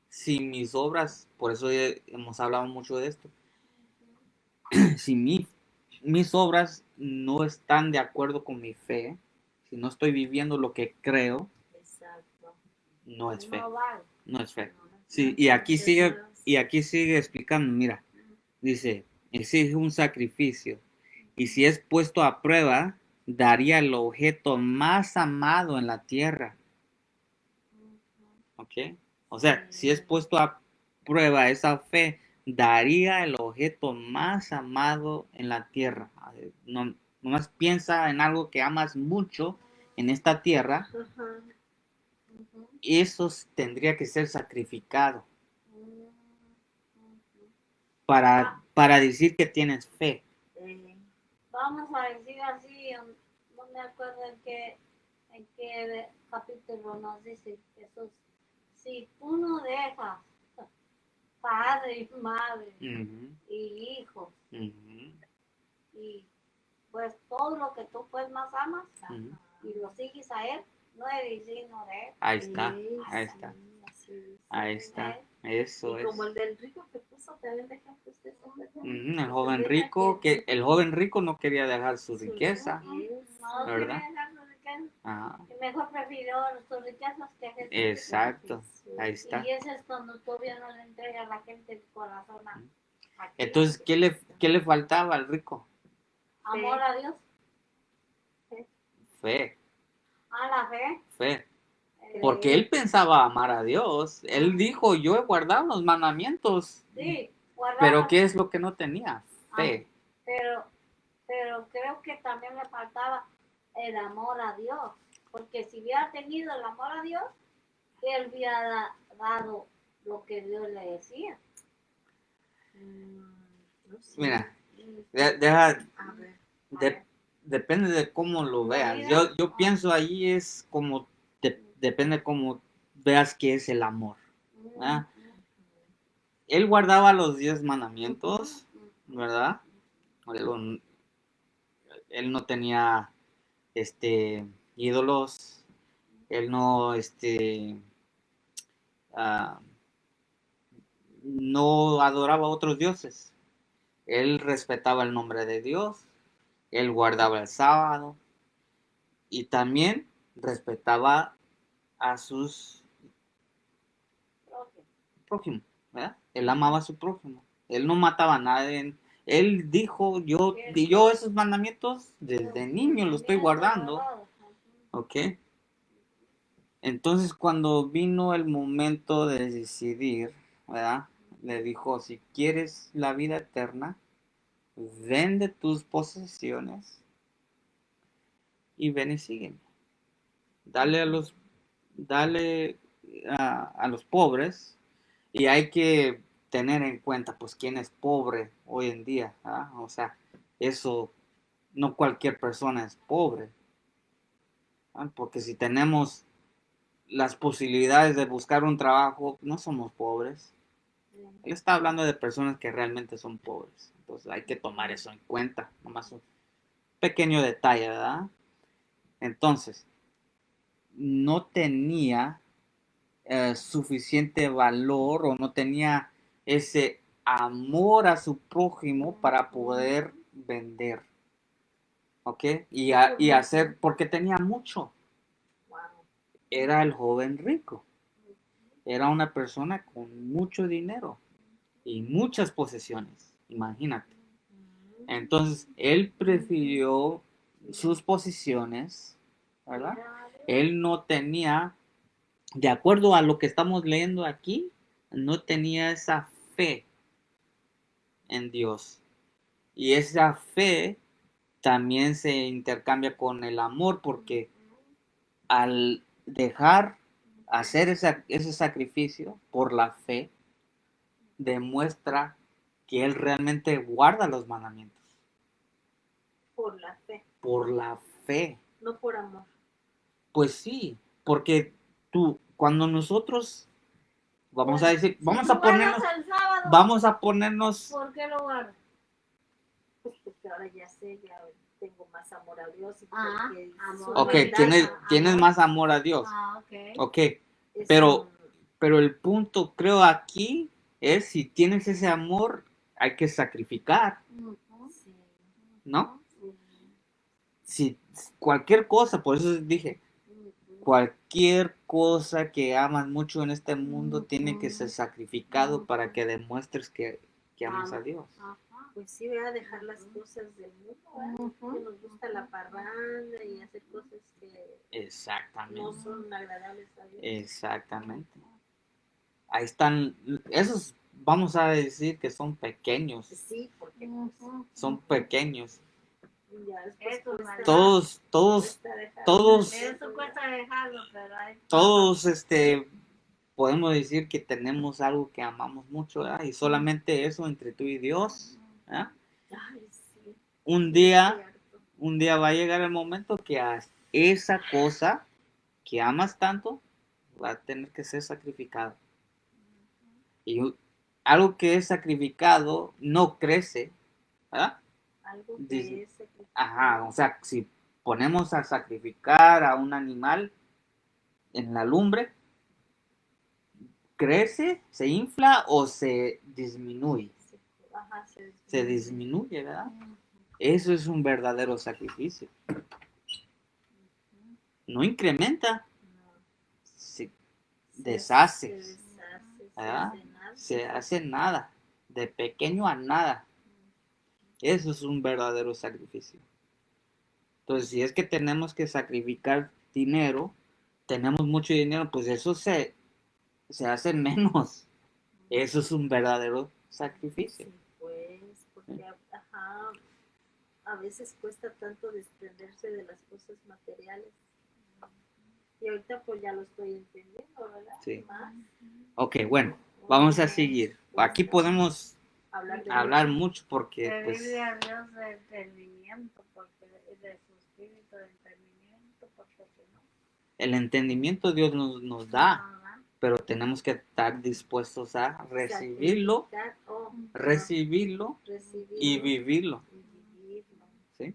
sin mis obras, por eso hemos hablado mucho de esto. Si mis obras no están de acuerdo con mi fe, si no estoy viviendo lo que creo, exacto, no es fe. No es fe. No, Sí, y aquí sigue explicando, mira, dice, exige un sacrificio. Y si es puesto a prueba, daría el objeto más amado en la tierra. ¿Ok? O sea, si es puesto a prueba esa fe, daría el objeto más amado en la tierra. No, nomás piensa en algo que amas mucho en esta tierra, Ajá. eso tendría que ser sacrificado para decir que tienes fe. Vamos a decir así, no me acuerdo en qué capítulo nos dice Jesús. Si tú no dejas padre y madre Ujú, y hijos ujú, y pues todo lo que tú pues más amas ujú. y lo sigues a él, no eres digno de él. Ahí está, Sí, ahí está, así es. ahí está. Eso Y es. como el del rico que puso, también dejaste usted eso, ¿verdad? Ujú, el Que joven deja rico, que el joven rico no quería dejar su su riqueza, No quiere ¿verdad? dejar su riqueza. Ajá, Y mejor prefirió sus riquezas que Jesús. exacto, ahí está. Y eso es cuando todavía no le entrega a la gente el corazón a Entonces, ¿qué le faltaba al rico? amor a Dios, Fe, a la fe. fe. Porque él pensaba amar a Dios. Él dijo, yo he guardado los mandamientos. Sí, Pero guardaba. ¿qué es lo que no tenía? Fe. Pero creo que también le faltaba el amor a Dios. Porque si hubiera tenido el amor a Dios, él hubiera dado lo que Dios le decía. No sé. Mira, deja, A ver. depende de cómo lo veas. Mira. Yo pienso ahí es como, depende cómo veas qué es el amor. ¿Ah? Él guardaba los 10 mandamientos, ¿verdad? Él no tenía ídolos, él no ah, no adoraba a otros dioses. Él respetaba el nombre de Dios, él guardaba el sábado y también respetaba a sus prójimos, ¿verdad? Él amaba a su prójimo, él no mataba a nadie. Él dijo, yo esos mandamientos desde niño los estoy guardando, ¿ok? Entonces cuando vino el momento de decidir, ¿verdad? Le dijo, si quieres la vida eterna, vende tus posesiones y ven y sígueme. Dale a los pobres, y hay que tener en cuenta pues quién es pobre hoy en día, ¿verdad? O sea, eso no cualquier persona es pobre, ¿verdad? Porque si tenemos las posibilidades de buscar un trabajo, no somos pobres. Él está hablando de personas que realmente son pobres. Entonces hay que tomar eso en cuenta. Nomás un pequeño detalle, ¿verdad? Entonces, no tenía suficiente valor o no tenía ese amor a su prójimo para poder vender. ¿Ok? Y hacer, porque tenía mucho. Era el joven rico. Era una persona con mucho dinero y muchas posesiones. Imagínate. Entonces, él prefirió sus posiciones, ¿verdad? Él no tenía, de acuerdo a lo que estamos leyendo aquí, no tenía esa fe en Dios. Y esa fe también se intercambia con el amor, porque al dejar hacer ese sacrificio por la fe, demuestra que él realmente guarda los mandamientos. Por la fe. Por la fe. No por amor. Pues sí, porque cuando nosotros vamos a decir, vamos a ponernos, ¿Por qué lo guardas? Pues porque ahora ya sé, ya tengo más amor a Dios. Y amor. ok, tienes más amor a Dios. Ok, pero el punto creo aquí es, si tienes ese amor, hay que sacrificar, ¿no? Si cualquier cosa, por eso dije, cualquier cosa que amas mucho en este mundo tiene que ser sacrificado para que demuestres que amas a Dios. Pues sí, voy a dejar las cosas del mundo, ¿verdad? Ujú. Que nos gusta la parranda y hacer cosas que no Exactamente. son agradables a Dios. Exactamente. Ahí están, esos vamos a decir que son pequeños. Sí, porque Ujú. Son pequeños. ya después Eso, cuesta, ¿verdad? Todos, cuesta dejar todos, Eso cuesta dejarlo, pero hay todos, podemos decir que tenemos algo que amamos mucho, ¿verdad? Y solamente eso entre tú y Dios, ¿verdad? Ay, sí, Un sí, día, es cierto. un día va a llegar el momento que esa cosa que amas tanto va a tener que ser sacrificada. Y algo que es sacrificado no crece, ¿verdad? Algo Dice, que es sacrificado. ajá, o sea, si ponemos a sacrificar a un animal en la lumbre, ¿crece, se infla o se disminuye? Ajá, Se disminuye, ¿verdad? Ujú. Eso es un verdadero sacrificio. No incrementa, No, se se deshace, deshace, se ¿verdad? hace nada. Se hace nada, de pequeño a nada. Eso es un verdadero sacrificio. Entonces, si es que tenemos que sacrificar dinero, tenemos mucho dinero, pues eso se hace menos. Eso es un verdadero sacrificio. Sí, pues, porque ajá, a veces cuesta tanto desprenderse de las cosas materiales. Y ahorita pues ya lo estoy entendiendo, ¿verdad? Sí. Más. Ok, bueno, vamos a seguir. Aquí Cuesta podemos hablar de hablar mucho. mucho porque, Pedirle pues, a Dios de entendimiento, porque de su espíritu de entendimiento, porque si no, el entendimiento Dios nos da, no da. pero tenemos que estar dispuestos a recibirlo, Sacrificar o recibirlo recibirlo y vivirlo. y vivirlo. ¿Sí?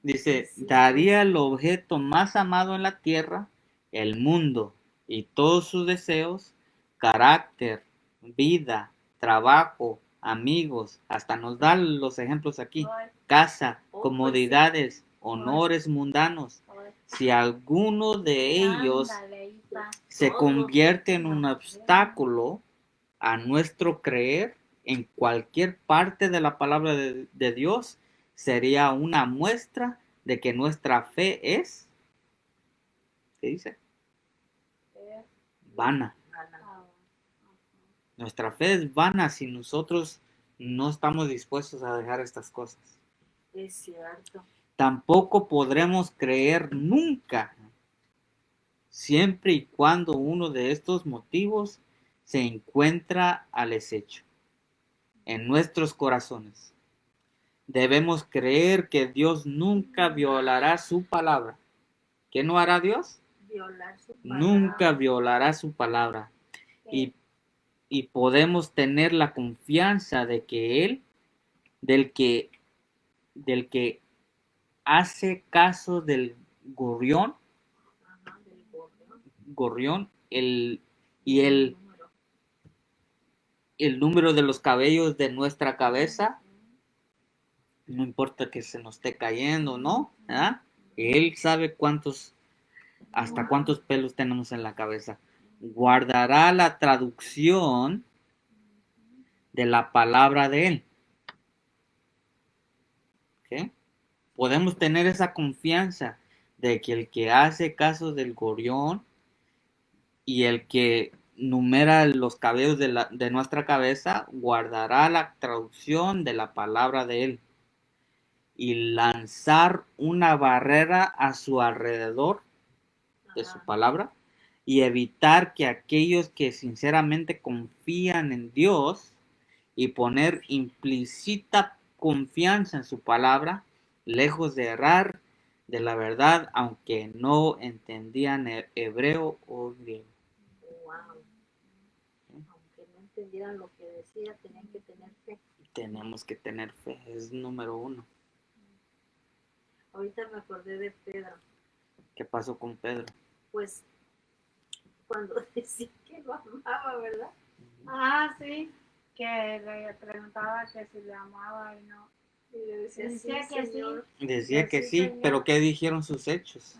Dice, Sí, daría pues. el objeto más amado en la tierra, el mundo y todos sus deseos, carácter, vida, trabajo, amigos, hasta nos dan los ejemplos aquí, Hoy, casa, Oh, comodidades, honores mundanos. hoy. Si alguno de ellos Ándale, ahí está. se Todo. convierte en un obstáculo a nuestro creer en cualquier parte de la palabra de Dios, sería una muestra de que nuestra fe es, ¿qué dice? Es, Vana. Ana. ah, Nuestra fe es vana si nosotros no estamos dispuestos a dejar estas cosas. Es cierto. Tampoco podremos creer nunca, siempre y cuando uno de estos motivos se encuentra al acecho en nuestros corazones. Debemos creer que Dios nunca violará su palabra. ¿Qué no hará Dios? Violar su palabra. Nunca violará su palabra. que Y podemos tener la confianza de que Él, del que hace caso del gorrión, Ajá, del gorrión. gorrión y Número. el número de los cabellos de nuestra cabeza, no importa que se nos esté cayendo, ¿no? ¿Ah? Él sabe hasta cuántos pelos tenemos en la cabeza. Guardará la traducción de la palabra de Él. ¿Ok? Podemos tener esa confianza de que el que hace caso del gorrión y el que numera los cabellos de nuestra cabeza, guardará la traducción de la palabra de Él. Y lanzar una barrera a su alrededor de su Ajá. palabra y evitar que aquellos que sinceramente confían en Dios y poner implícita confianza en su palabra, lejos de errar de la verdad, aunque no entendían hebreo o griego. Wow. Aunque no entendieran lo que decía, tenían que tener fe. Tenemos que tener fe, es número uno. Ahorita me acordé de Pedro. ¿Qué pasó con Pedro? Pues cuando decía que lo amaba, ¿verdad? Ah, sí, que le preguntaba que si le amaba y no. Y le decía, Decía sí, que Señor. Decía Yo que sí, sí, señor. pero ¿qué dijeron sus hechos?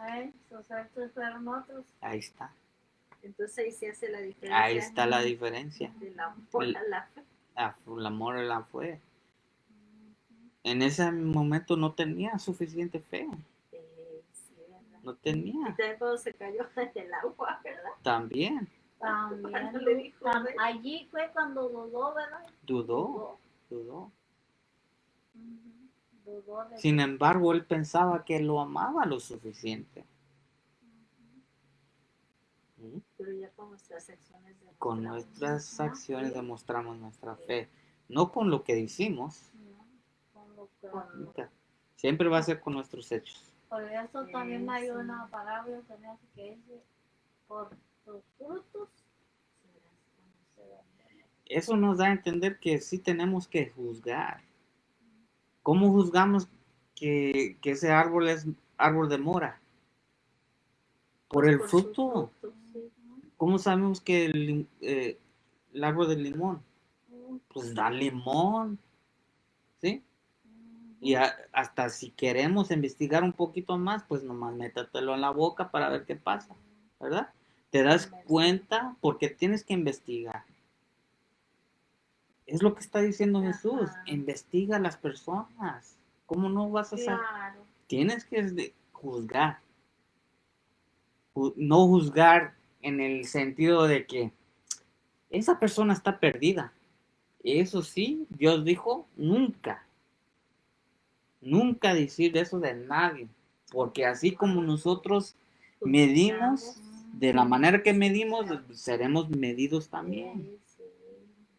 Sus actos fueron otros. Ahí está. Entonces ahí se hace la diferencia. Ahí está la diferencia. Del amor a la fe. El amor a la fe. en ese momento no tenía suficiente fe. Sí, ¿verdad? No Y tenía. también cuando se cayó en el agua, ¿verdad? También También. Cuando le dijo, "Ven". Allí fue cuando dudó, ¿verdad? dudó. Ujú. Dudó de Sin que- embargo, él pensaba que lo amaba lo suficiente. ¿Mm? Pero ya con nuestras acciones Con demostramos nuestras más acciones fe. demostramos nuestra fe. No con lo que decimos. Con lo que- Con- Nunca. Siempre va a ser con nuestros hechos. Por eso también hay Sí. una palabra que me hace que dice, por tus frutos serás conocido. Eso nos da a entender que sí tenemos que juzgar. ¿Cómo juzgamos que ese árbol es árbol de mora? Por Pues el por sus fruto. frutos, sí. ¿Cómo sabemos que el árbol de limón? Pues da limón, ¿sí? Y hasta si queremos investigar un poquito más, pues nomás métatelo en la boca para ver qué pasa, ¿verdad? Te das cuenta porque tienes que investigar. Es lo que está diciendo Jesús. Ajá. Investiga a las personas. ¿Cómo no vas a saber? Claro. Tienes que juzgar. No juzgar en el sentido de que esa persona está perdida. Eso sí, Dios dijo, nunca, nunca decir eso de nadie. Porque así como nosotros medimos, de la manera que medimos, seremos medidos también. Sí, sí.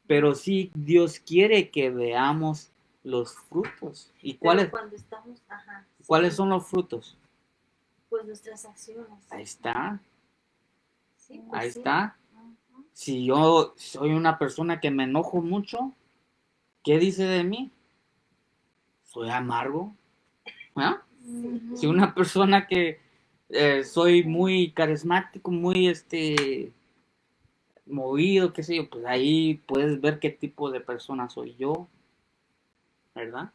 Pero sí, Dios quiere que veamos los frutos. ¿Y Pero cuando estamos, ajá, cuáles sí, son los frutos? pues nuestras acciones. Ahí está, Sí, pues ahí sí. está. Si yo soy una persona que me enojo mucho, ¿qué dice de mí? Soy amargo. ¿Ah? Sí. Si una persona que soy muy carismático, muy movido, qué sé yo, pues ahí puedes ver qué tipo de persona soy yo, ¿verdad?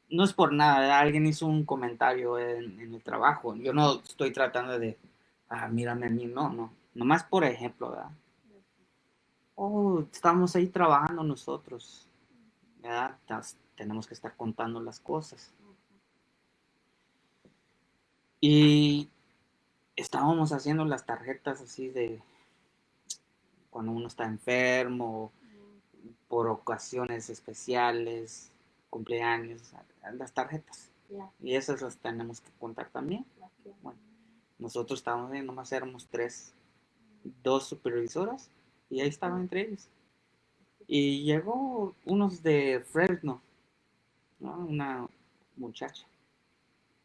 No es por nada, ¿verdad? Alguien hizo un comentario en el trabajo. Yo no estoy tratando de, mírame a mí, no. Nomás por ejemplo, ¿verdad? Oh, estamos ahí trabajando nosotros, ¿verdad? Tenemos que estar contando las cosas. Y estábamos haciendo las tarjetas así de cuando uno está enfermo, por ocasiones especiales, cumpleaños, las tarjetas. Ya, Y esas las tenemos que contar también. ok. Bueno, nosotros estábamos ahí, nomás éramos dos supervisoras, y ahí estaban entre ellos. Y llegó unos de Fresno, ¿no? Una muchacha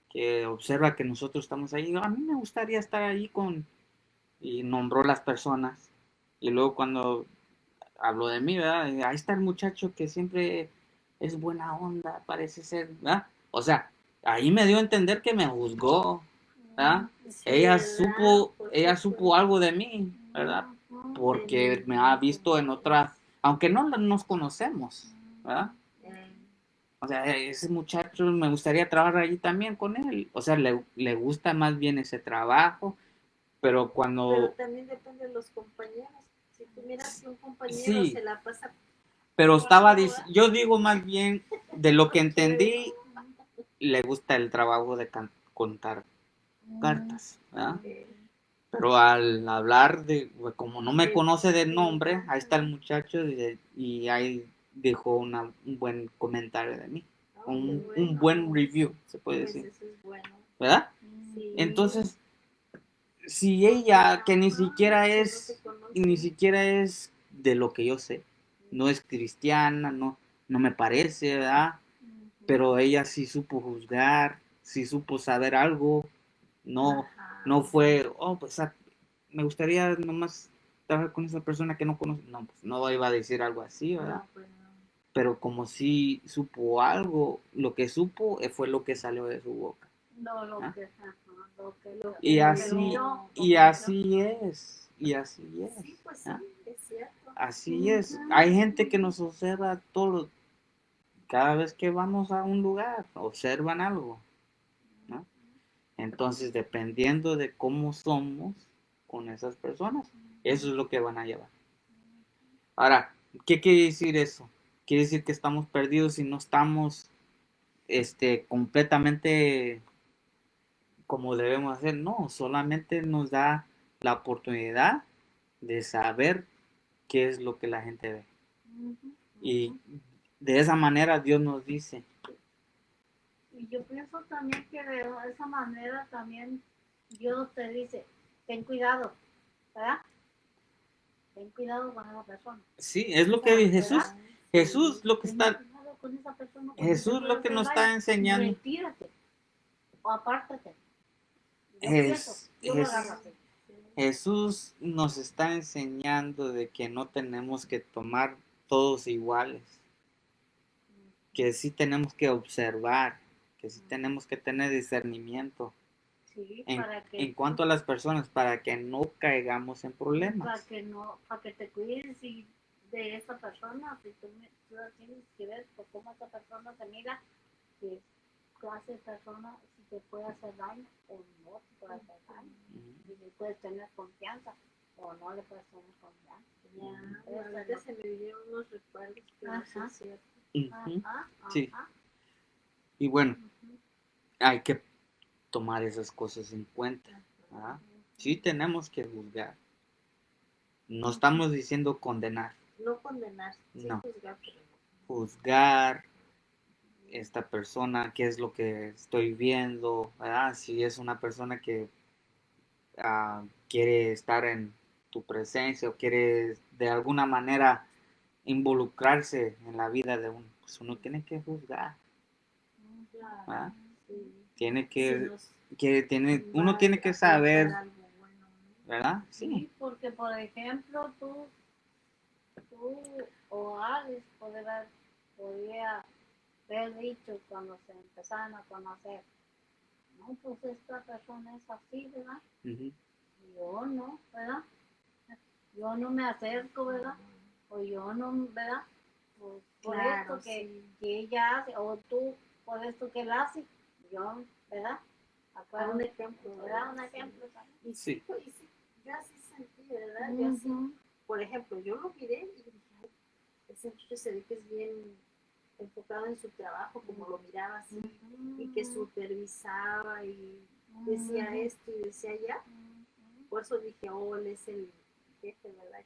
que observa que nosotros estamos ahí. A mí me gustaría estar ahí y nombró las personas. Y luego cuando habló de mí, ¿verdad? Ahí está el muchacho que siempre es buena onda, parece ser, ¿verdad? O sea, ahí me dio a entender que me juzgó, ¿verdad? Sí, Ella ¿verdad? supo, Por ella supuesto. supo algo de mí, ¿verdad? Porque me ha visto en otra, aunque no nos conocemos, ¿verdad? O sea, ese muchacho me gustaría trabajar allí también con él. O sea, le gusta más bien ese trabajo, pero Pero cuando... también depende de los compañeros. Si tú miras que un compañero Sí, se la pasa pero estaba jugando, diciendo, yo digo más bien, de lo que entendí, le gusta el trabajo de contar cartas, ¿verdad? Pero al hablar pues, como no me conoce de nombre, ahí está el muchacho y ahí dejó un buen comentario de mí. Un buen review, se puede pues decir, eso es bueno. ¿verdad? Sí. Entonces, si ella, que ni siquiera es de lo que yo sé, no es cristiana, no me parece, ¿verdad? Pero ella sí supo juzgar, sí supo saber algo, no, Ajá. no fue, pues me gustaría nomás trabajar con esa persona que no conoce, no, pues no iba a decir algo así, ¿verdad? No, pues no. Pero como sí supo algo, lo que supo fue lo que salió de su boca. No, lo ¿Ah? que lo Y que así, yo, y así es, y así es. Sí, pues sí, ¿Ah? es cierto. Así es. Hay gente que nos observa todo, cada vez que vamos a un lugar, observan algo, ¿no? Entonces, dependiendo de cómo somos con esas personas, eso es lo que van a llevar. Ahora, ¿Qué quiere decir eso? Quiere decir que estamos perdidos y no estamos completamente como debemos hacer. No, solamente nos da la oportunidad de saber qué es lo que la gente ve. Y de esa manera Dios nos dice. Y yo pienso también que de esa manera también Dios te dice, ten cuidado, ¿verdad? Ten cuidado con esa persona. Sí, es lo que Jesús, ¿Verdad? Jesús lo que Ten está, cuidado con esa persona porque Jesús te lo que puede nos hacer daño. está enseñando. Retírate o apártate. Yo Es- pienso, yo lo es- agarro así. Jesús nos está enseñando de que no tenemos que tomar todos iguales, que sí tenemos que observar, que sí tenemos que tener discernimiento Sí, en, para que en cuanto a las personas para que no caigamos en para problemas. que no, para que te cuides y de esa persona, si tú tienes que ver por cómo esa persona te mira, qué clase de persona, si te puede hacer daño o no te puede hacer daño, si le puedes tener confianza o no le puedes tener confianza. Ya, ahorita se me vinieron unos recuerdos que no son Ajá. ciertos. Ujú. Ajá, Sí. ajá. Y bueno, Ujú. hay que tomar esas cosas en cuenta, ¿verdad? Sí tenemos que juzgar. No estamos diciendo condenar, No condenar, sí no. juzgar, pero no. Juzgar esta persona, qué es lo que estoy viendo, ¿verdad? Si es una persona que quiere estar en tu presencia o quiere de alguna manera involucrarse en la vida de uno, pues uno tiene que juzgar, Claro, ¿verdad? sí. Tiene Si que, nos uno va tiene a que aportar saber, algo bueno, ¿no? ¿verdad? Sí, Sí. porque por ejemplo tú o Alex podría haber dicho cuando se empezaron a conocer, no, pues esta persona es así, ¿verdad? Ujú. Yo no, ¿verdad? Yo no me acerco, ¿verdad? O yo no, ¿verdad? Por Claro, esto que, sí. que ella hace, o tú por esto que él hace, yo, ¿verdad? A un ejemplo, ¿verdad? Un Sí. ejemplo también. Y Sí. sí, pues, y sí, yo así sentí, ¿verdad? Yo así, Ujú. por ejemplo, yo lo miré y dije, ay, ese muchacho se ve que es bien enfocado en su trabajo, como lo miraba así, y que supervisaba y decía esto y decía allá. Por eso dije, oh, él es el jefe, ¿verdad?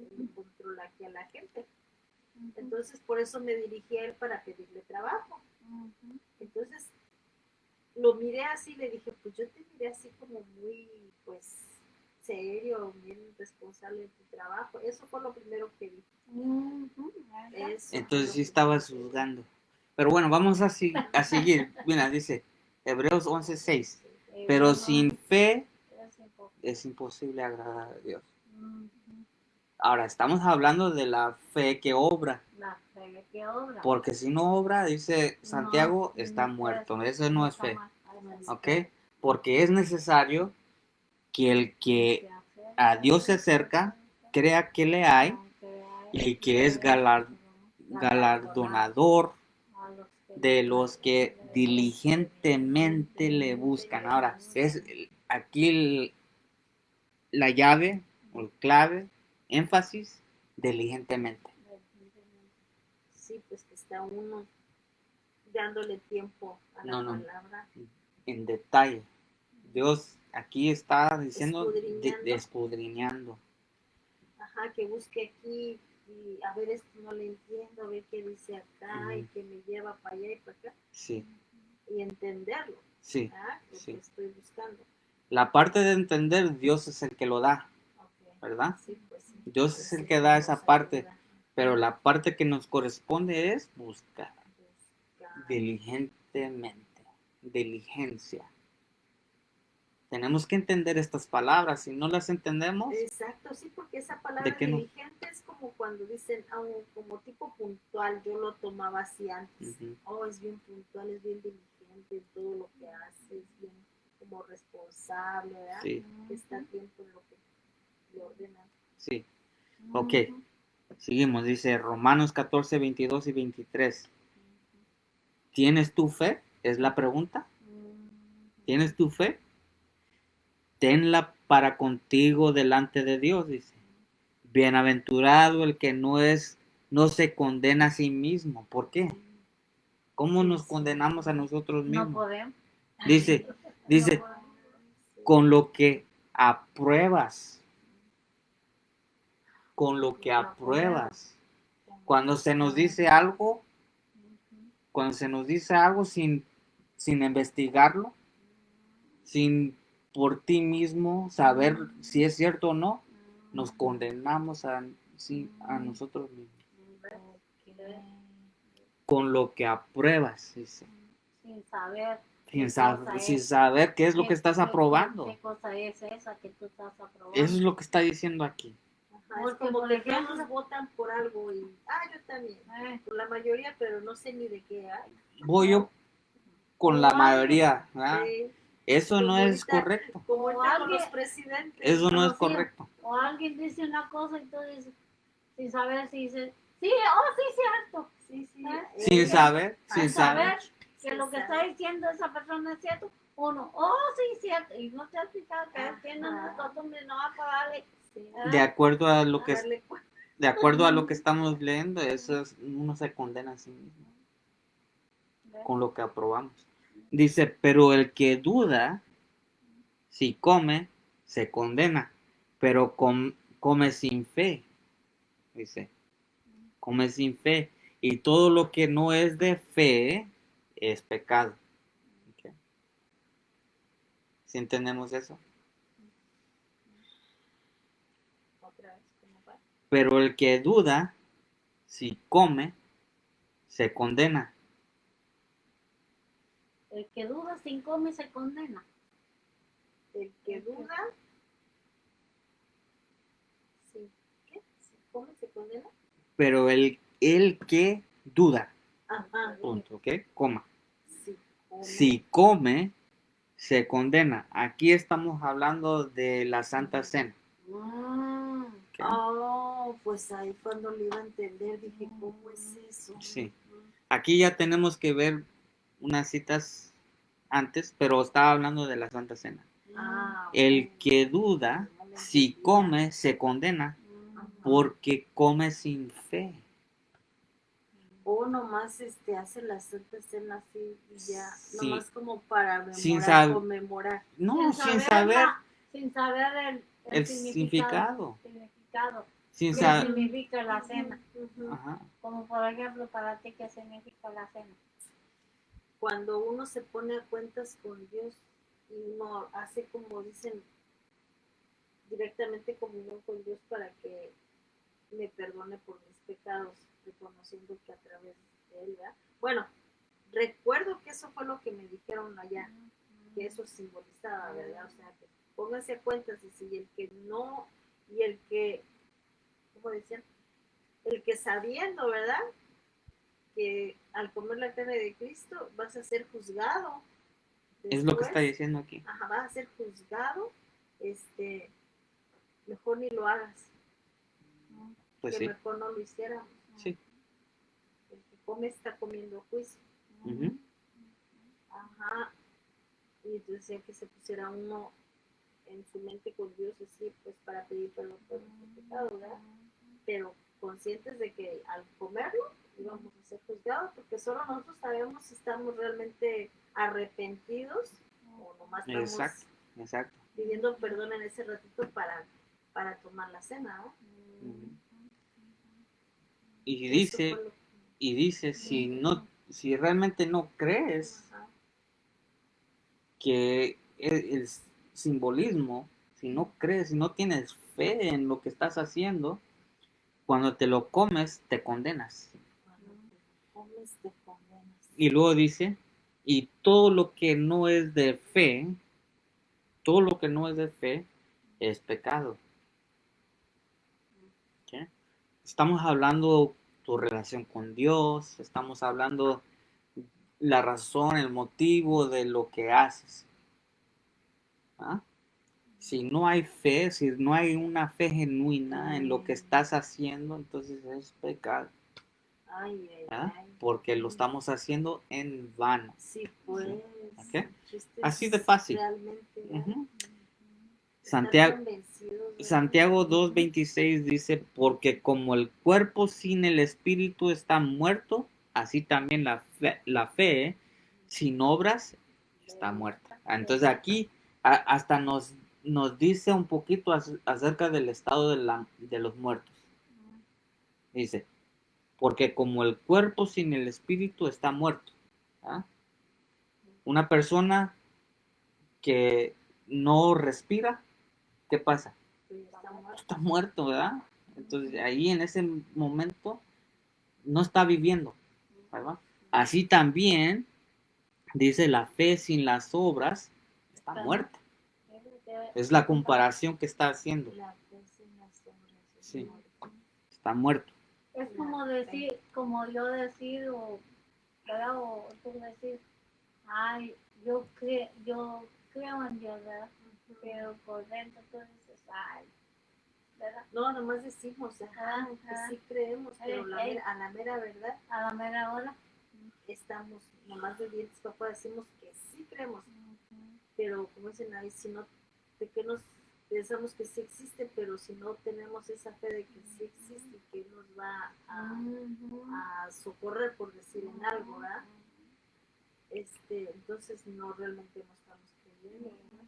Él controla aquí a la gente. Entonces, por eso me dirigí a él para pedirle trabajo. Entonces, lo miré así, le dije, pues yo te miré así como muy, pues, serio, bien responsable en tu trabajo. Eso fue lo primero que vi. Eso fue Entonces lo sí primero estabas que vi. juzgando. Pero bueno, vamos a seguir. Mira, dice Hebreos 11:6. Pero sin fe es imposible agradar a Dios. Ahora, estamos hablando de la fe que obra. La fe que obra. Porque si no obra, dice Santiago, No, está muerto. Eso no es fe. ¿Ok? ¿Ok? Porque es necesario que el que a Dios se acerca crea que le hay y que es galardonador de los que diligentemente le buscan. Ahora, es aquí la llave o el clave, énfasis, diligentemente. Sí, pues que está uno dándole tiempo a la No, no, palabra, en detalle. Dios aquí está diciendo, escudriñando. escudriñando. Ajá, que busque aquí y a ver esto no le entiendo, a ver qué dice acá y que me lleva para allá y para acá Sí, y entenderlo, sí, ¿verdad? Lo sí. que estoy buscando. La parte de entender, Dios es el que lo da, Okay. ¿verdad? Sí, pues sí. Dios es el que da esa parte, pero la parte que nos corresponde es buscar diligentemente, diligencia. Tenemos que entender estas palabras, si no las entendemos, Exacto, sí, porque esa ¿de palabra qué no? diligente es como cuando dicen, como tipo puntual, yo lo tomaba así antes. Ujú. Oh, es bien puntual, es bien diligente en todo lo que hace, es bien como responsable, ¿verdad? Sí, Está a tiempo en lo que le ordenan. sí. Ok, seguimos, dice Romanos 14, 22 y 23. ¿Tienes tu fe? Es la pregunta. ¿Tienes tu fe? Tenla para contigo delante de Dios, dice. Bienaventurado el que no se condena a sí mismo. ¿Por qué? ¿Cómo nos condenamos a nosotros No mismos? podemos. Dice, con lo que apruebas. Con lo que apruebas. Cuando se nos dice algo, sin investigarlo, sin por ti mismo saber si es cierto o no, nos condenamos a nosotros mismos. Con lo que apruebas, dice. Sin saber. Sin saber qué es lo que estás aprobando. ¿Qué cosa es esa que tú estás aprobando? Eso es lo que está diciendo aquí. Ajá, es Porque, como por que ejemplo, todos votan por algo y, yo también, por la mayoría, pero no sé ni de qué hay. Voy yo con la mayoría. ¿verdad? Eso Como no es ahorita- correcto. Como ahorita con alguien- los presidentes. Eso no es Sí, correcto. O alguien dice una cosa y tú dices, sin saber si dice, sí, sí, cierto. Sí, sí. Sin saber, Sin saber que Sin lo que saber. está diciendo esa persona es cierto, uno, sí, cierto. Y no te has fijado que él tiene una costumbre, no va a pagarle. De acuerdo a lo que Darle cuenta. de acuerdo a lo que estamos leyendo, eso es, uno se condena a sí mismo con lo que aprobamos. Dice, pero el que duda, si come, se condena, pero come sin fe. Dice, come sin fe. Y todo lo que no es de fe es pecado. ¿Ok? ¿Sí entendemos eso? Otra vez, ¿cómo va? Pero el que duda, si come, se condena. El que duda sin come se condena. El que duda. Sí. ¿Qué? ¿Se come, se condena? Pero el que duda, Ajá. punto, ¿ok? Coma. Sí. Come. Si come, se condena. Aquí estamos hablando de la Santa Cena. ¿Ok? Pues ahí cuando lo iba a entender dije, ¿cómo es eso? Sí. Aquí ya tenemos que ver unas citas antes, pero estaba hablando de la Santa Cena. El que duda, si come, se condena, porque come sin fe. O nomás hace la Santa Cena así y ya, Sí. nomás como para Sin conmemorar. No, sin saber Sin saber el significado. Sin ¿Qué saber. significa la cena? Ajá. Como por ejemplo para ti, ¿qué significa la cena? Cuando uno se pone a cuentas con Dios y uno hace como dicen directamente comunión con Dios para que me perdone por mis pecados, reconociendo que a través de él, ¿verdad? Bueno, recuerdo que eso fue lo que me dijeron allá, que eso simbolizaba, ¿verdad? O sea, que pónganse a cuentas y si el que no, y el que, ¿cómo decían? El que sabiendo, ¿verdad? Que al comer la carne de Cristo vas a ser juzgado. Después, Es lo que está diciendo aquí. Ajá, vas a ser juzgado, mejor ni lo hagas. Pues que sí. mejor no lo hiciéramos. Sí. El que come está comiendo juicio. Uh-huh. Ajá. Y entonces decía que se pusiera uno en su mente con Dios así, pues para pedir perdón por nuestros pecados, ¿verdad? Pero conscientes de que al comerlo íbamos a ser juzgados, porque solo nosotros sabemos si estamos realmente arrepentidos o nomás estamos Exacto. pidiendo perdón en ese ratito para tomar la cena, ¿no? Uh-huh. Y dice, si realmente no crees que el simbolismo, si no crees, si no tienes fe en lo que estás haciendo, cuando te lo comes, te condenas. Y luego dice, y todo lo que no es de fe, es pecado. ¿Okay? Estamos hablando tu relación con Dios, estamos hablando la razón, el motivo de lo que haces. ¿Ah? Si no hay fe, si no hay una fe genuina en lo que estás haciendo, entonces es pecado. ¿Ah? Porque lo estamos haciendo en vano. Sí, pues. ¿Okay? Así de fácil. Realmente. Uh-huh. Santiago, convencidos de Santiago eso. 2:26 dice, porque como el cuerpo sin el espíritu está muerto, así también la fe sin obras está muerta. Entonces aquí hasta nos dice un poquito acerca del estado de los muertos. Dice, porque como el cuerpo sin el espíritu está muerto. ¿Ah? Una persona que no respira, ¿qué pasa? Pues está muerto. Está muerto, ¿verdad? Entonces ahí en ese momento no está viviendo, ¿verdad? Así también dice la fe sin las obras está muerta. Es la comparación que está haciendo. La fe sin las obras es Sí. muerta. Está muerto. Es como decir, como yo decir, ¿verdad? O tú decir, ay, yo creo en Dios, ¿verdad? Pero por dentro tú dices, ay, ¿verdad? No, nomás decimos, ajá, que Ajá. sí creemos, pero Ey. a la mera verdad A la mera hora. estamos nomás de dientes para afuera, decimos que sí creemos, pero como dicen ahí, si no, de que nos pensamos que sí existe, pero si no tenemos esa fe de que sí existe, que nos va a socorrer, por decir en algo, ¿verdad? Entonces no realmente no estamos creyendo, ¿verdad?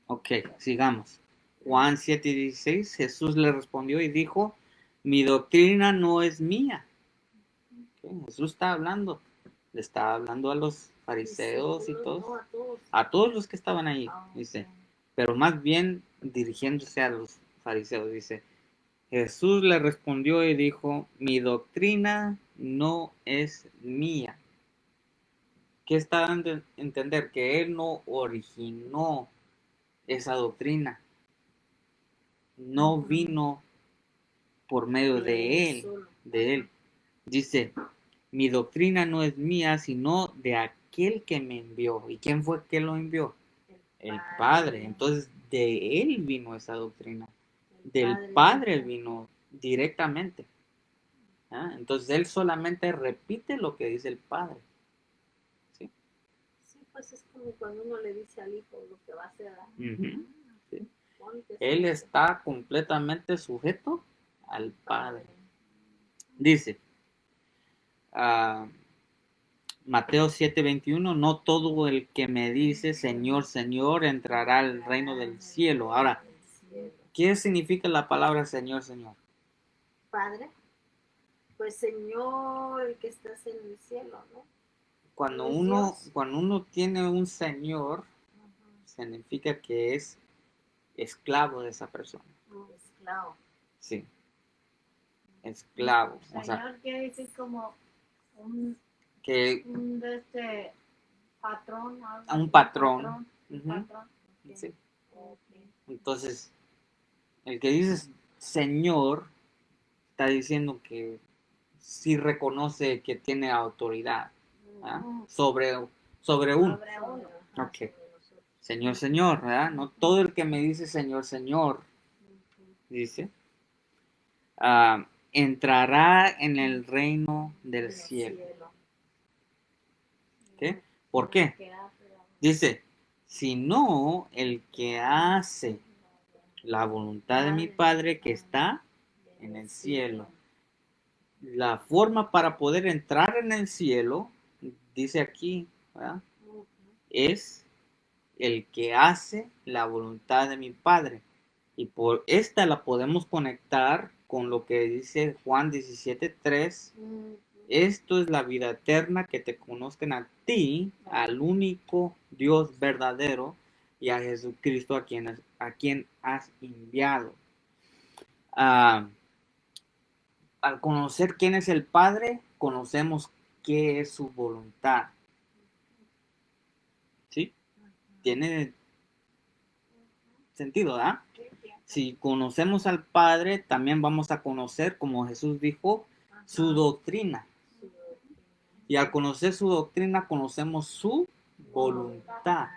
Ok, sigamos. Juan 7:16, Jesús le respondió y dijo, mi doctrina no es mía. Ok, Jesús está hablando, le está hablando a los fariseos y Discípulos, todos, no, a todos. a todos los que estaban ahí, Ah, dice, ok. pero más bien dirigiéndose a los fariseos, dice, Jesús le respondió y dijo, mi doctrina no es mía. ¿Qué está dando a entender? Que él no originó esa doctrina, no vino por medio de él, Solo. de él. Dice, mi doctrina no es mía, sino de aquel que me envió. ¿Y quién fue que lo envió? El Padre. Entonces, de él vino esa doctrina. Del Padre vino directamente. ¿Ah? Entonces, él solamente repite lo que dice el Padre. ¿Sí? Sí, pues es como cuando uno le dice al hijo lo que va a hacer. Ujú. ¿Sí? Ponte, Él sí, está completamente sujeto al Padre. Dice, Mateo 7:21, no todo el que me dice Señor, Señor entrará al reino del cielo. Ahora, ¿qué significa la palabra Señor, Señor? Padre, pues Señor, el que estás en el cielo, ¿no? Cuando ¿Es uno, Dios? cuando uno tiene un Señor, significa que es esclavo de esa persona. Esclavo. Sí, esclavo. O sea, Señor quiere decir como un que de este patrón, algo a un así, patrón. un Ujú. patrón. Sí. Ok. Entonces, el que dice Señor está diciendo que sí reconoce que tiene autoridad, ¿verdad? sobre uno. Sobre uno. Ok. Señor, Señor, ¿verdad? No todo el que me dice Señor, Señor, dice, entrará en el reino del cielo. ¿Ok? ¿Por qué? Dice, sino el que hace la voluntad de mi Padre que está en el cielo. La forma para poder entrar en el cielo, dice aquí, ¿verdad? Es el que hace la voluntad de mi Padre. Y por esta la podemos conectar con lo que dice Juan 17:3. Esto es la vida eterna, que te conozcan a ti, al único Dios verdadero, y a Jesucristo a quien has enviado. Al conocer quién es el Padre, conocemos qué es su voluntad. ¿Sí? Tiene sentido, ¿verdad? Si conocemos al Padre, también vamos a conocer, como Jesús dijo, su doctrina. Y al conocer su doctrina, conocemos su voluntad.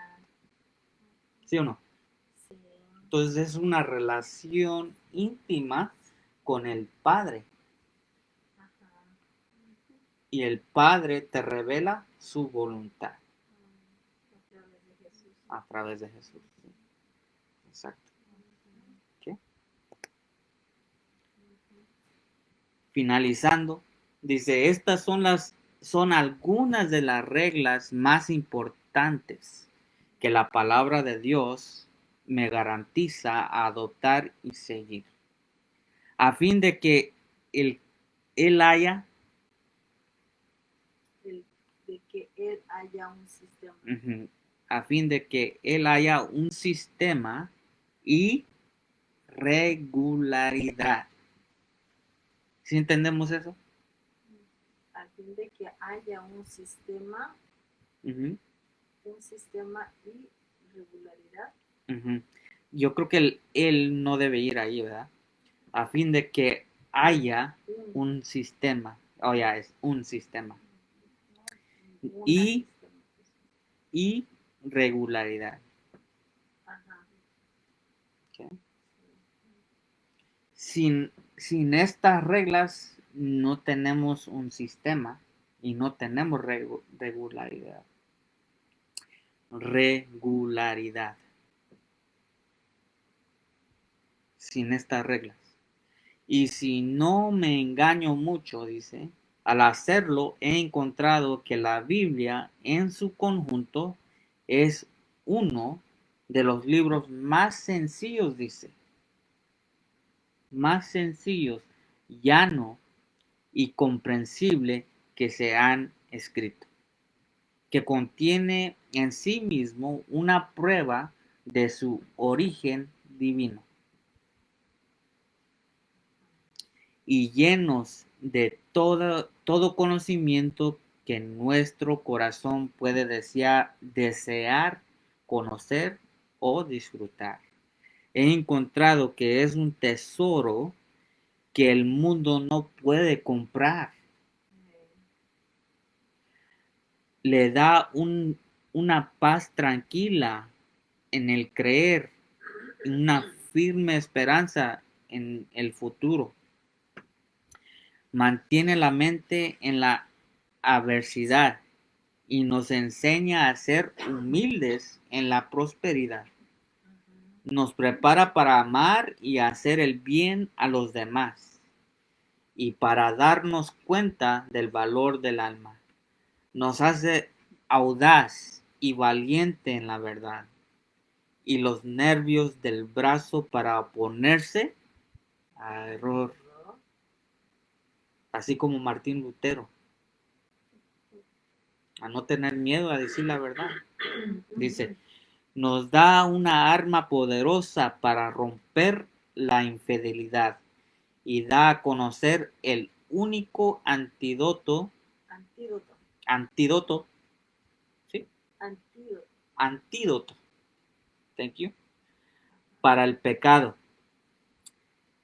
¿Sí o no? Sí. Entonces es una relación íntima con el Padre. Ajá. Y el Padre te revela su voluntad A través de Jesús. a través de Jesús. ¿Sí? Exacto. Finalizando, dice, estas son algunas de las reglas más importantes que la palabra de Dios me garantiza adoptar y seguir, a fin de que él haya de que él haya un sistema. A fin de que él haya un sistema y regularidad. ¿Sí entendemos eso? A fin de que haya un sistema y regularidad. Yo creo que él no debe ir ahí, ¿verdad? A fin de que haya un sistema. Ya es un sistema. Y regularidad. Ajá. Okay. Sin estas reglas no tenemos un sistema y no tenemos regularidad. Sin estas reglas. Y si no me engaño mucho, dice, al hacerlo he encontrado que la Biblia en su conjunto es uno de los libros más sencillos, dice. Más sencillos, llano y comprensible que se han escrito, que contiene en sí mismo una prueba de su origen divino, y llenos de todo conocimiento que nuestro corazón puede desear, conocer o disfrutar. He encontrado que es un tesoro que el mundo no puede comprar. Le da una paz tranquila en el creer, una firme esperanza en el futuro. Mantiene la mente en la adversidad y nos enseña a ser humildes en la prosperidad. Nos prepara para amar y hacer el bien a los demás y para darnos cuenta del valor del alma. Nos hace audaz y valiente en la verdad y los nervios del brazo para oponerse a error, así como Martín Lutero, a no tener miedo a decir la verdad. Dice, nos da una arma poderosa para romper la infidelidad y da a conocer el único antídoto, ¿sí? Antídoto, thank you, para el pecado.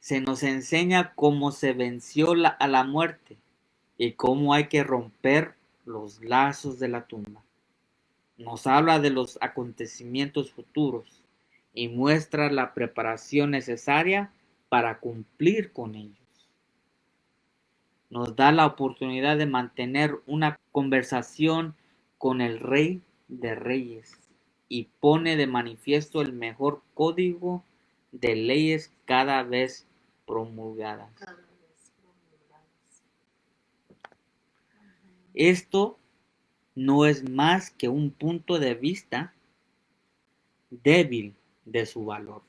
Se nos enseña cómo se venció a la muerte y cómo hay que romper los lazos de la tumba. Nos habla de los acontecimientos futuros y muestra la preparación necesaria para cumplir con ellos. Nos da la oportunidad de mantener una conversación con el Rey de Reyes y pone de manifiesto el mejor código de leyes cada vez promulgadas. Esto no es más que un punto de vista débil de su valor.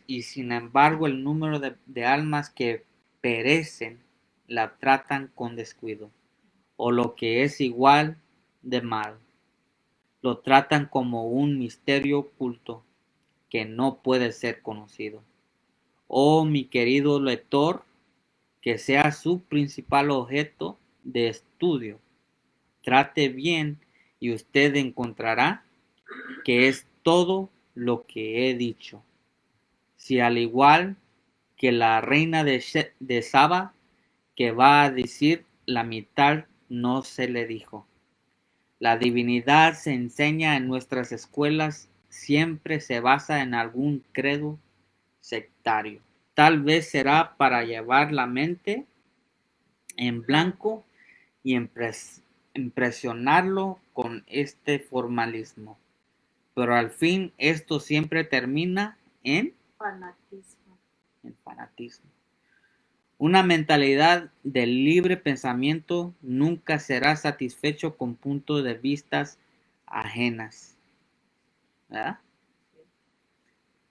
Y sin embargo, el número de almas que perecen la tratan con descuido, o lo que es igual de mal, lo tratan como un misterio oculto que no puede ser conocido. Oh, mi querido lector, que sea su principal objeto de estudio. Trate bien y usted encontrará que es todo lo que he dicho. Si al igual que la reina de Saba, que va a decir la mitad no se le dijo. La divinidad se enseña en nuestras escuelas, siempre se basa en algún credo sectario. Tal vez será para llevar la mente en blanco y impresionarlo con este formalismo. Pero al fin esto siempre termina en fanatismo. Una mentalidad de libre pensamiento nunca será satisfecho con puntos de vistas ajenas. ¿Verdad?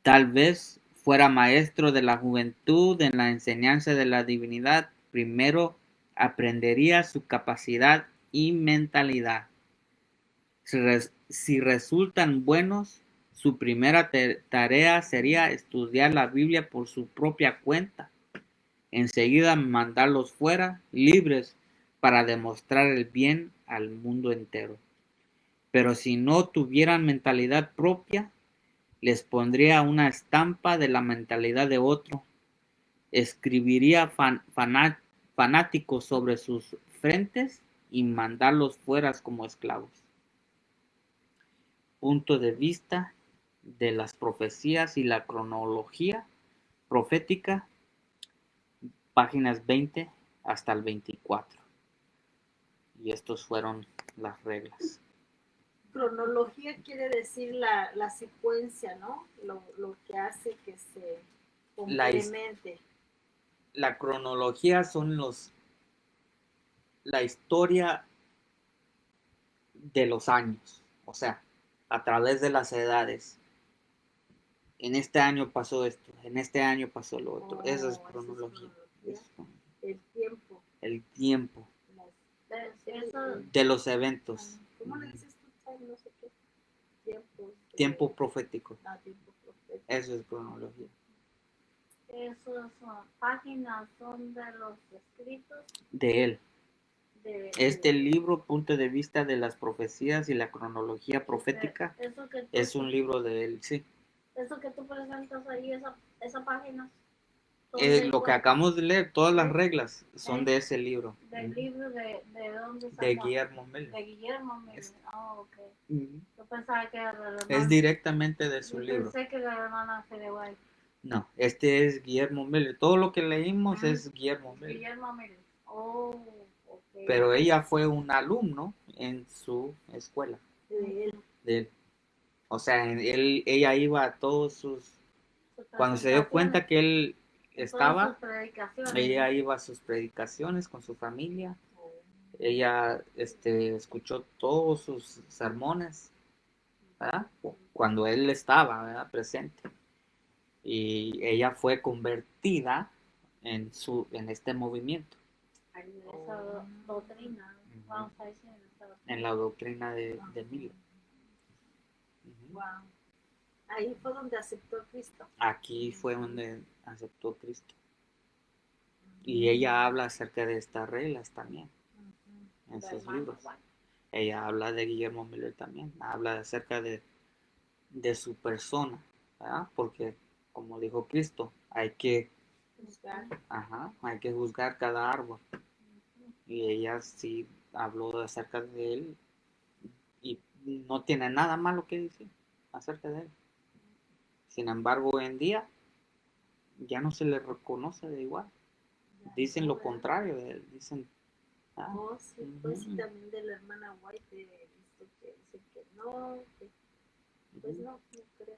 Tal vez fuera maestro de la juventud en la enseñanza de la divinidad, primero aprendería su capacidad y mentalidad. Si resultan buenos, su primera tarea sería estudiar la Biblia por su propia cuenta. Enseguida mandarlos fuera, libres, para demostrar el bien al mundo entero. Pero si no tuvieran mentalidad propia, les pondría una estampa de la mentalidad de otro. Escribiría fanáticos sobre sus frentes y mandarlos fuera como esclavos. Punto de vista de las profecías y la cronología profética, páginas 20 hasta el 24. Y estos fueron las reglas. Cronología quiere decir la secuencia, ¿no? Lo que hace que se complemente. La cronología son la historia de los años, o sea, a través de las edades. En este año pasó esto, en este año pasó lo otro. Eso es cronología. El tiempo. El tiempo Eso, de los eventos. ¿Cómo le dices tú? No sé qué. Tiempo profético. Tiempo profético. Eso es cronología. esas páginas son de los escritos De él. de Libro, Punto de Vista de las Profecías y la Cronología Profética, eso que tú, es un libro de él, sí. Eso que tú presentas ahí, esa página. Lo que acabamos de leer, todas las Sí. reglas son de ese libro. Del libro de dónde De saca? Guillermo Miller. De Guillermo Miller. Ok. Ujú. Yo pensaba que era de la hermana. Es directamente de su Yo libro. pensé que la hermana se de White. No, este es Guillermo Miller. Todo lo que leímos es Guillermo Miller. Guillermo Miller. Oh, okay. Pero ella fue un alumno en su escuela. De él. De él. O sea, ella iba a todos sus... Cuando se dio cuenta que él estaba, ella iba a sus predicaciones con su familia. Ella escuchó todos sus sermones, ¿verdad? Cuando él estaba, ¿verdad? Presente. Y ella fue convertida en este movimiento. Esa doctrina, vamos a decir, en la doctrina de Miller. Wow. Ahí fue donde aceptó a Cristo. Aquí fue donde aceptó a Cristo. Y ella habla acerca de estas reglas también en sus libros. Ella habla de Guillermo Miller también, habla acerca de su persona, ¿verdad? Porque, como dijo Cristo, hay que juzgar cada árbol. Y ella sí habló acerca de él y no tiene nada malo que decir acerca de él. Sin embargo, hoy en día ya no se le reconoce de igual. Dicen lo contrario, dicen... sí, pues sí, también de la hermana White he visto que dicen que no, pues no creo.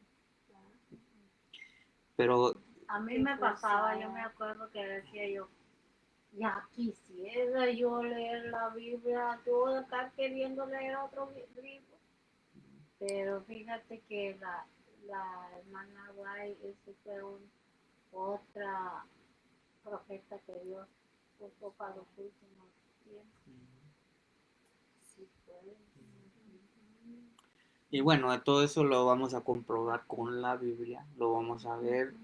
Pero a mí me pasaba, yo me acuerdo que decía yo, ya quisiera yo leer la Biblia, yo estar queriendo leer otro libro. Pero fíjate que la hermana White fue otra profeta que Dios puso para los últimos tiempos. Sí, pues. Y bueno, todo eso lo vamos a comprobar con la Biblia, lo vamos a ver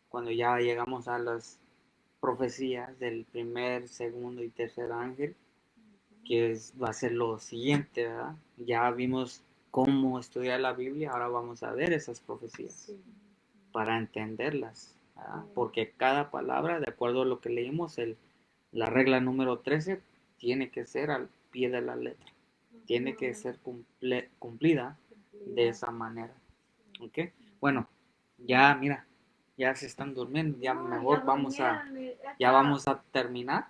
cuando ya llegamos a las profecías del primer, segundo y tercer ángel, que va a ser lo siguiente, ¿verdad? Ya vimos cómo estudiar la Biblia, ahora vamos a ver esas profecías para entenderlas, ¿verdad? Porque cada palabra, de acuerdo a lo que leímos, la regla número 13 tiene que ser al pie de la letra. Tiene que ser cumplida de esa manera. ¿Ok? Bueno, ya mira, ya se están durmiendo, ya mejor vamos a terminar.